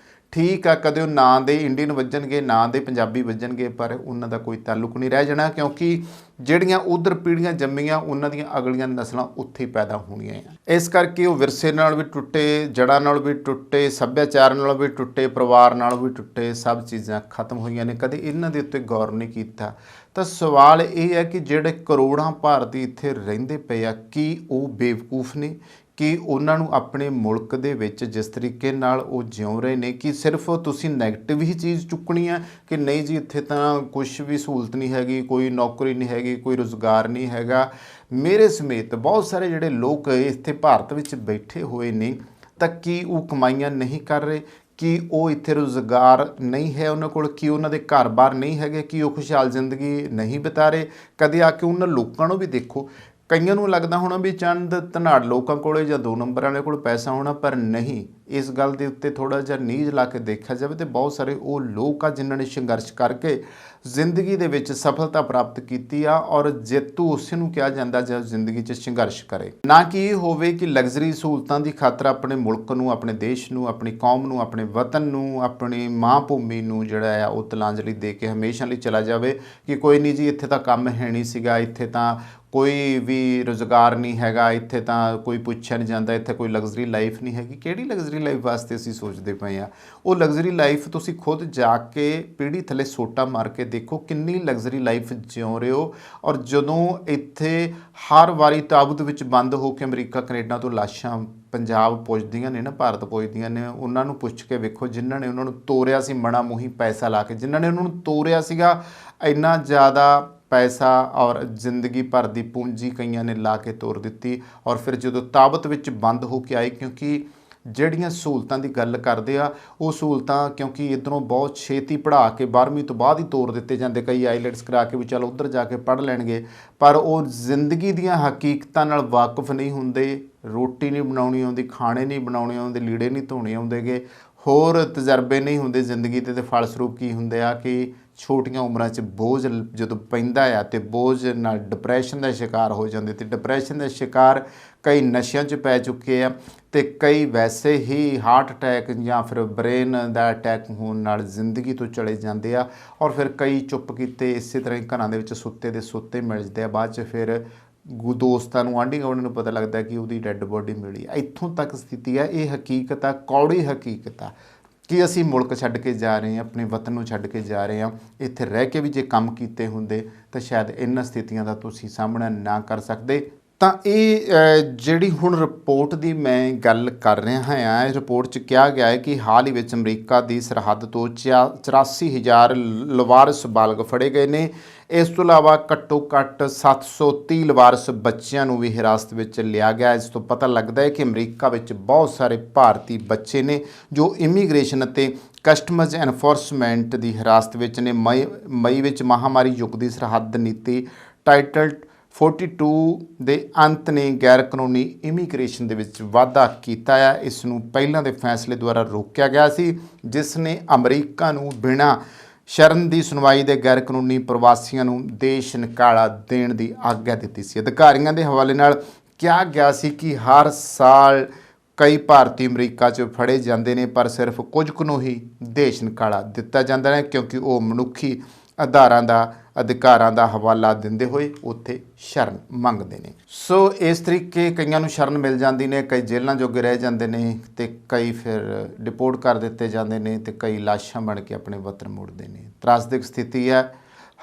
ਠੀਕ ਆ, ਕਦੇ ਉਹ ਨਾਂ ਦੇ ਇੰਡੀਅਨ ਵੱਜਣਗੇ, ਨਾਂ ਦੇ ਪੰਜਾਬੀ ਵੱਜਣਗੇ, ਪਰ ਉਹਨਾਂ ਦਾ ਕੋਈ ਤਾਲੁਕ ਨਹੀਂ ਰਹਿ ਜਾਣਾ, ਕਿਉਂਕਿ ਜਿਹੜੀਆਂ ਉਧਰ ਪੀੜ੍ਹੀਆਂ ਜੰਮੀਆਂ ਉਹਨਾਂ ਦੀਆਂ ਅਗਲੀਆਂ ਨਸਲਾਂ ਉੱਥੇ ਪੈਦਾ ਹੋਣੀਆਂ ਆ। ਇਸ ਕਰਕੇ ਉਹ ਵਿਰਸੇ ਨਾਲ ਵੀ ਟੁੱਟੇ, ਜੜ੍ਹਾਂ ਨਾਲ ਵੀ ਟੁੱਟੇ, ਸੱਭਿਆਚਾਰ ਨਾਲ ਵੀ ਟੁੱਟੇ, ਪਰਿਵਾਰ ਨਾਲ ਵੀ ਟੁੱਟੇ, ਸਭ ਚੀਜ਼ਾਂ ਖਤਮ ਹੋਈਆਂ ਨੇ। ਕਦੇ ਇਹਨਾਂ ਦੇ ਉੱਤੇ ਗੌਰ ਨਹੀਂ ਕੀਤਾ। ਤਾਂ ਸਵਾਲ ਇਹ ਹੈ ਕਿ ਜਿਹੜੇ ਕਰੋੜਾਂ ਭਾਰਤੀ ਇੱਥੇ ਰਹਿੰਦੇ ਪਏ ਆ, ਕੀ ਉਹ ਬੇਵਕੂਫ ਨੇ? ਕਿ ਉਹਨਾਂ ਨੂੰ ਆਪਣੇ ਮੁਲਕ ਦੇ ਵਿੱਚ ਜਿਸ ਤਰੀਕੇ ਨਾਲ ਉਹ ਜਿਉ ਰਹੇ ਨੇ, ਕਿ ਸਿਰਫ ਤੁਸੀਂ ਨੈਗੇਟਿਵ ਹੀ ਚੀਜ਼ ਚੁੱਕਣੀ ਹੈ ਕਿ ਨਹੀਂ ਜੀ ਇੱਥੇ ਤਾਂ ਕੁਛ ਵੀ ਸਹੂਲਤ ਨਹੀਂ ਹੈਗੀ, ਕੋਈ ਨੌਕਰੀ ਨਹੀਂ ਹੈਗੀ, ਕੋਈ ਰੁਜ਼ਗਾਰ ਨਹੀਂ ਹੈਗਾ। ਮੇਰੇ ਸਮੇਤ ਬਹੁਤ ਸਾਰੇ ਜਿਹੜੇ ਲੋਕ ਇੱਥੇ ਭਾਰਤ ਵਿੱਚ ਬੈਠੇ ਹੋਏ ਨੇ, ਤਾਂ ਕੀ ਉਹ ਕਮਾਈਆਂ ਨਹੀਂ ਕਰ ਰਹੇ? ਕੀ ਉਹ ਇੱਥੇ ਰੁਜ਼ਗਾਰ ਨਹੀਂ ਹੈ ਉਹਨਾਂ ਕੋਲ? ਕੀ ਉਹਨਾਂ ਦੇ ਘਰ-ਬਾਰ ਨਹੀਂ ਹੈਗੇ? ਕੀ ਉਹ ਖੁਸ਼ਹਾਲ ਜ਼ਿੰਦਗੀ ਨਹੀਂ ਬਿਤਾ ਰਹੇ? ਕਦੇ ਆ ਕੇ ਉਹਨਾਂ ਲੋਕਾਂ ਨੂੰ ਵੀ ਦੇਖੋ। ਕਈਆਂ ਨੂੰ ਲੱਗਦਾ ਹੋਣਾ ਵੀ ਚੰਦ ਧਨਾੜ ਲੋਕਾਂ ਕੋਲੇ ਜਾਂ 2 ਨੰਬਰ ਵਾਲੇ ਕੋਲ ਪੈਸਾ ਹੋਣਾ, ਪਰ ਨਹੀਂ। ਇਸ ਗੱਲ ਦੇ ਉੱਤੇ ਥੋੜ੍ਹਾ ਜਿਹਾ ਨੀਝ ਲਾ ਕੇ ਦੇਖਿਆ ਜਾਵੇ ਤਾਂ ਬਹੁਤ ਸਾਰੇ ਉਹ ਲੋਕ ਆ ਜਿਨ੍ਹਾਂ ਨੇ ਸੰਘਰਸ਼ ਕਰਕੇ ਜ਼ਿੰਦਗੀ ਦੇ ਵਿੱਚ ਸਫਲਤਾ ਪ੍ਰਾਪਤ ਕੀਤੀ ਆ, ਔਰ ਜੇਤੂ ਉਸੇ ਨੂੰ ਕਿਹਾ ਜਾਂਦਾ ਜਦ ਜ਼ਿੰਦਗੀ 'ਚ ਸੰਘਰਸ਼ ਕਰੇ। ਨਾ ਕਿ ਇਹ ਹੋਵੇ ਕਿ ਲਗਜ਼ਰੀ ਸਹੂਲਤਾਂ ਦੀ ਖਾਤਰ ਆਪਣੇ ਮੁਲਕ ਨੂੰ, ਆਪਣੇ ਦੇਸ਼ ਨੂੰ, ਆਪਣੀ ਕੌਮ ਨੂੰ, ਆਪਣੇ ਵਤਨ ਨੂੰ, ਆਪਣੀ ਮਾਂ ਭੂਮੀ ਨੂੰ ਜਿਹੜਾ ਆ ਉਹ ਤਿਲਾਂਜਲੀ ਦੇ ਕੇ ਹਮੇਸ਼ਾ ਲਈ ਚਲਾ ਜਾਵੇ ਕਿ ਕੋਈ ਨਹੀਂ ਜੀ, ਇੱਥੇ ਤਾਂ ਕੰਮ ਹੈ ਨਹੀਂ ਸੀਗਾ, ਇੱਥੇ ਤਾਂ ਕੋਈ ਵੀ ਰੁਜ਼ਗਾਰ ਨਹੀਂ ਹੈਗਾ, ਇੱਥੇ ਤਾਂ ਕੋਈ ਪੁੱਛਿਆ ਨਹੀਂ ਜਾਂਦਾ, ਇੱਥੇ ਕੋਈ ਲਗਜ਼ਰੀ ਲਾਈਫ ਨਹੀਂ ਹੈਗੀ। ਕਿਹੜੀ ਲਗਜ਼ਰੀ ਲਾਈਫ ਵਾਸਤੇ ਅਸੀਂ ਸੋਚਦੇ ਪਏ ਆ? ਉਹ ਲਗਜ਼ਰੀ ਲਾਈਫ ਤੁਸੀਂ ਖੁਦ ਜਾ ਕੇ ਪੀੜ੍ਹੀ ਥੱਲੇ ਸੋਟਾ ਮਾਰ ਕੇ ਦੇਖੋ ਕਿੰਨੀ ਲਗਜ਼ਰੀ ਲਾਈਫ ਜਿਉ ਰਹੇ ਹੋ। ਔਰ ਜਦੋਂ ਇੱਥੇ ਹਰ ਵਾਰੀ ਤਾਬੂਤ ਵਿੱਚ ਬੰਦ ਹੋ ਕੇ ਅਮਰੀਕਾ ਕੈਨੇਡਾ ਤੋਂ ਲਾਸ਼ਾਂ ਪੰਜਾਬ ਪੁੱਜਦੀਆਂ ਨੇ ਨਾ, ਭਾਰਤ ਪੁੱਜਦੀਆਂ ਨੇ, ਉਹਨਾਂ ਨੂੰ ਪੁੱਛ ਕੇ ਵੇਖੋ ਜਿਨ੍ਹਾਂ ਨੇ ਉਹਨਾਂ ਨੂੰ ਤੋਰਿਆ ਸੀ ਮਣਾ ਮੂੰਹੀ ਪੈਸਾ ਲਾ ਕੇ, ਜਿਨ੍ਹਾਂ ਨੇ ਉਹਨਾਂ ਨੂੰ ਤੋਰਿਆ ਸੀਗਾ ਇੰਨਾ ਜ਼ਿਆਦਾ ਪੈਸਾ ਔਰ ਜ਼ਿੰਦਗੀ ਭਰ ਦੀ ਪੂੰਜੀ ਕਈਆਂ ਨੇ ਲਾ ਕੇ ਤੋਰ ਦਿੱਤੀ। ਔਰ ਫਿਰ ਜਦੋਂ ਤਾਬਤ ਵਿੱਚ ਬੰਦ ਹੋ ਕੇ ਆਏ, ਕਿਉਂਕਿ ਜਿਹੜੀਆਂ ਸਹੂਲਤਾਂ ਦੀ ਗੱਲ ਕਰਦੇ ਆ ਉਹ ਸਹੂਲਤਾਂ ਕਿਉਂਕਿ ਇੱਧਰੋਂ ਬਹੁਤ ਛੇਤੀ ਪੜ੍ਹਾ ਕੇ 12ਵੀਂ ਤੋਂ ਬਾਅਦ ਹੀ ਤੋਰ ਦਿੱਤੇ ਜਾਂਦੇ, ਕਈ ਆਈਲੈਟਸ ਕਰਾ ਕੇ ਵੀ ਚਲ ਉੱਧਰ ਜਾ ਕੇ ਪੜ੍ਹ ਲੈਣਗੇ, ਪਰ ਉਹ ਜ਼ਿੰਦਗੀ ਦੀਆਂ ਹਕੀਕਤਾਂ ਨਾਲ ਵਾਕਿਫ ਨਹੀਂ ਹੁੰਦੇ। ਰੋਟੀ ਨਹੀਂ ਬਣਾਉਣੀ ਆਉਂਦੀ, ਖਾਣੇ ਨਹੀਂ ਬਣਾਉਣੇ ਆਉਂਦੇ, ਲੀੜੇ ਨਹੀਂ ਧੋਣੇ ਆਉਂਦੇਗੇ, ਹੋਰ ਤਜਰਬੇ ਨਹੀਂ ਹੁੰਦੇ ਜ਼ਿੰਦਗੀ ਦੇ। ਫਲਸਰੂਪ ਕੀ ਹੁੰਦੇ ਆ ਕਿ ਛੋਟੀਆਂ ਉਮਰਾਂ 'ਚ ਬੋਝ ਜਦੋਂ ਪੈਂਦਾ ਆ ਅਤੇ ਬੋਝ ਨਾਲ ਡਿਪਰੈਸ਼ਨ ਦਾ ਸ਼ਿਕਾਰ ਹੋ ਜਾਂਦੇ, ਅਤੇ ਡਿਪਰੈਸ਼ਨ ਦਾ ਸ਼ਿਕਾਰ ਕਈ ਨਸ਼ਿਆਂ 'ਚ ਪੈ ਚੁੱਕੇ ਆ, ਅਤੇ ਕਈ ਵੈਸੇ ਹੀ ਹਾਰਟ ਅਟੈਕ ਜਾਂ ਫਿਰ ਬ੍ਰੇਨ ਦਾ ਅਟੈਕ ਹੋਣ ਨਾਲ ਜ਼ਿੰਦਗੀ ਤੋਂ ਚਲੇ ਜਾਂਦੇ ਆ। ਔਰ ਫਿਰ ਕਈ ਚੁੱਪ ਕੀਤੇ ਇਸੇ ਤਰ੍ਹਾਂ ਹੀ ਘਰਾਂ ਦੇ ਵਿੱਚ ਸੁੱਤੇ ਦੇ ਸੁੱਤੇ ਮਿਲਦੇ ਆ, ਬਾਅਦ 'ਚ ਫਿਰ ਦੋਸਤਾਂ ਨੂੰ, ਆਂਢੀ ਗੁਆਂਢੀ ਨੂੰ ਪਤਾ ਲੱਗਦਾ ਕਿ ਉਹਦੀ ਡੈੱਡ ਬੋਡੀ ਮਿਲੀ। ਇੱਥੋਂ ਤੱਕ ਸਥਿਤੀ ਹੈ। ਇਹ ਹਕੀਕਤ ਆ, ਕੌੜੀ ਹਕੀਕਤ ਆ ਕਿ ਅਸੀਂ ਮੁਲਕ ਛੱਡ ਕੇ ਜਾ ਰਹੇ ਹਾਂ, ਆਪਣੇ ਵਤਨ ਨੂੰ ਛੱਡ ਕੇ ਜਾ ਰਹੇ ਹਾਂ। ਇੱਥੇ ਰਹਿ ਕੇ ਵੀ ਜੇ ਕੰਮ ਕੀਤੇ ਹੁੰਦੇ ਤਾਂ ਸ਼ਾਇਦ ਇਹਨਾਂ ਸਥਿਤੀਆਂ ਦਾ ਤੁਸੀਂ ਸਾਹਮਣਾ ਨਾ ਕਰ ਸਕਦੇ। ਤਾਂ ਇਹ ਜਿਹੜੀ ਹੁਣ ਰਿਪੋਰਟ ਦੀ ਮੈਂ ਗੱਲ ਕਰ ਰਿਹਾ ਹਾਂ, ਇਸ ਰਿਪੋਰਟ 'ਚ ਕਿਹਾ ਗਿਆ ਹੈ ਕਿ ਹਾਲ ਹੀ ਵਿੱਚ ਅਮਰੀਕਾ ਦੀ ਸਰਹੱਦ ਤੋਂ 84,000 ਲਵਾਰਸ ਬਾਲਗ ਫੜੇ ਗਏ ਨੇ। ਇਸ ਤੋਂ ਇਲਾਵਾ ਘੱਟੋ ਘੱਟ 730 ਲਵਾਰਸ ਬੱਚਿਆਂ ਨੂੰ ਵੀ ਹਿਰਾਸਤ ਵਿੱਚ ਲਿਆ ਗਿਆ। ਇਸ ਤੋਂ ਪਤਾ ਲੱਗਦਾ ਹੈ ਕਿ ਅਮਰੀਕਾ ਵਿੱਚ ਬਹੁਤ ਸਾਰੇ ਭਾਰਤੀ ਬੱਚੇ ਨੇ ਜੋ ਇਮੀਗ੍ਰੇਸ਼ਨ ਅਤੇ ਕਸਟਮਜ਼ ਐਨਫੋਰਸਮੈਂਟ ਦੀ ਹਿਰਾਸਤ ਵਿੱਚ ਨੇ। ਮਈ ਵਿੱਚ ਮਹਾਮਾਰੀ ਯੁੱਗ ਦੀ ਸਰਹੱਦ ਨੀਤੀ ਟਾਈਟਲ 42 ਦੇ ਅੰਤ ਨੇ ਗੈਰ ਕਾਨੂੰਨੀ ਇਮੀਗ੍ਰੇਸ਼ਨ ਦੇ ਵਿੱਚ ਵਾਧਾ ਕੀਤਾ ਹੈ। ਇਸ ਨੂੰ ਪਹਿਲਾਂ ਦੇ ਫੈਸਲੇ ਦੁਆਰਾ ਰੋਕਿਆ ਗਿਆ ਸੀ, ਜਿਸ ਨੇ ਅਮਰੀਕਾ ਨੂੰ ਬਿਨਾਂ ਸ਼ਰਨ ਦੀ ਸੁਣਵਾਈ ਦੇ ਗੈਰ ਕਾਨੂੰਨੀ ਪ੍ਰਵਾਸੀਆਂ ਨੂੰ ਦੇਸ਼ ਨਿਕਾਲਾ ਦੇਣ ਦੀ ਆਗਿਆ ਦਿੱਤੀ ਸੀ। ਅਧਿਕਾਰੀਆਂ ਦੇ ਹਵਾਲੇ ਨਾਲ ਕਿਹਾ ਗਿਆ ਸੀ ਕਿ ਹਰ ਸਾਲ ਕਈ ਭਾਰਤੀ ਅਮਰੀਕਾ 'ਚ ਫੜੇ ਜਾਂਦੇ ਨੇ, ਪਰ ਸਿਰਫ ਕੁਝ ਕੁ ਨੂੰ ਹੀ ਦੇਸ਼ ਨਿਕਾਲਾ ਦਿੱਤਾ ਜਾਂਦਾ ਹੈ, ਕਿਉਂਕਿ ਉਹ ਮਨੁੱਖੀ ਅਧਿਕਾਰਾਂ ਦਾ ਹਵਾਲਾ ਦਿੰਦੇ ਹੋਏ ਉੱਥੇ ਸ਼ਰਨ ਮੰਗਦੇ ਨੇ। ਸੋ ਇਸ ਤਰੀਕੇ ਕਈਆਂ ਨੂੰ ਸ਼ਰਨ ਮਿਲ ਜਾਂਦੀ ਨੇ, ਕਈ ਜੇਲ੍ਹਾਂ ਜੋਗੇ ਰਹਿ ਜਾਂਦੇ ਨੇ, ਅਤੇ ਕਈ ਫਿਰ ਡਿਪੋਰਟ ਕਰ ਦਿੱਤੇ ਜਾਂਦੇ ਨੇ, ਅਤੇ ਕਈ ਲਾਸ਼ਾਂ ਬਣ ਕੇ ਆਪਣੇ ਵਤਨ ਮੁੜਦੇ ਨੇ। ਤਰਾਸਦਿਕ ਸਥਿਤੀ ਹੈ।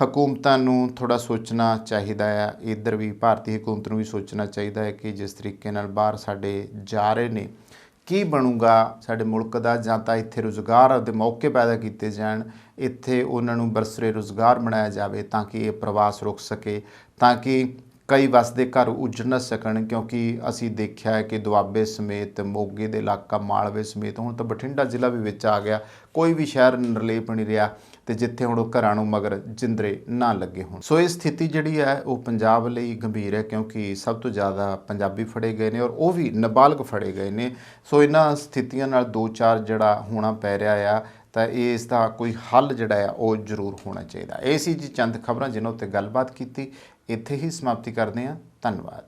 ਹਕੂਮਤਾਂ ਨੂੰ ਥੋੜ੍ਹਾ ਸੋਚਣਾ ਚਾਹੀਦਾ ਆ, ਇੱਧਰ ਵੀ ਭਾਰਤੀ ਹਕੂਮਤ ਨੂੰ ਵੀ ਸੋਚਣਾ ਚਾਹੀਦਾ ਹੈ ਕਿ ਜਿਸ ਤਰੀਕੇ ਨਾਲ ਬਾਹਰ ਸਾਡੇ ਜਾ ਰਹੇ ਨੇ ਕੀ ਬਣੂਗਾ ਸਾਡੇ ਮੁਲਕ ਦਾ। ਜਾਂ ਤਾਂ ਇੱਥੇ ਰੁਜ਼ਗਾਰ ਦੇ ਮੌਕੇ ਪੈਦਾ ਕੀਤੇ ਜਾਣ, ਇੱਥੇ ਉਹਨਾਂ ਨੂੰ ਬਰਸਰੇ ਰੁਜ਼ਗਾਰ ਬਣਾਇਆ ਜਾਵੇ ਤਾਂ ਕਿ ਇਹ ਪ੍ਰਵਾਸ ਰੁਕ ਸਕੇ, ਤਾਂ ਕਿ ਕਈ ਵਸਦੇ ਘਰ ਉੱਜੜ ਨਾ ਸਕਣ। ਕਿਉਂਕਿ ਅਸੀਂ ਦੇਖਿਆ ਹੈ ਕਿ ਦੁਆਬੇ ਸਮੇਤ, ਮੋਗੇ ਦੇ ਇਲਾਕਾ, ਮਾਲਵੇ ਸਮੇਤ, ਹੁਣ ਤਾਂ ਬਠਿੰਡਾ ਜ਼ਿਲ੍ਹਾ ਵੀ ਵਿੱਚ ਆ ਗਿਆ, ਕੋਈ ਵੀ ਸ਼ਹਿਰ ਨਿਰਲੇਪ ਨਹੀਂ ਰਿਹਾ, ਅਤੇ ਜਿੱਥੇ ਹੁਣ ਉਹ ਘਰਾਂ ਨੂੰ ਮਗਰ ਜਿੰਦਰੇ ਨਾ ਲੱਗੇ ਹੋਣ। ਸੋ ਇਹ ਸਥਿਤੀ ਜਿਹੜੀ ਹੈ ਉਹ ਪੰਜਾਬ ਲਈ ਗੰਭੀਰ ਹੈ, ਕਿਉਂਕਿ ਸਭ ਤੋਂ ਜ਼ਿਆਦਾ ਪੰਜਾਬੀ ਫੜੇ ਗਏ ਨੇ, ਔਰ ਉਹ ਵੀ ਨਾਬਾਲਗ ਫੜੇ ਗਏ ਨੇ। ਸੋ ਇਹਨਾਂ ਸਥਿਤੀਆਂ ਨਾਲ ਦੋ ਚਾਰ ਜਿਹੜਾ ਹੋਣਾ ਪੈ ਰਿਹਾ ਆ, ਤਾਂ ਇਸ ਦਾ ਕੋਈ ਹੱਲ ਜਿਹੜਾ ਆ ਉਹ ਜ਼ਰੂਰ ਹੋਣਾ ਚਾਹੀਦਾ। ਇਹ ਸੀ ਜੀ ਚੰਦ ਖਬਰਾਂ ਜਿਨ੍ਹਾਂ ਉੱਤੇ ਗੱਲਬਾਤ ਕੀਤੀ। ਇੱਥੇ ਹੀ ਸਮਾਪਤੀ ਕਰਦੇ ਹਾਂ। ਧੰਨਵਾਦ।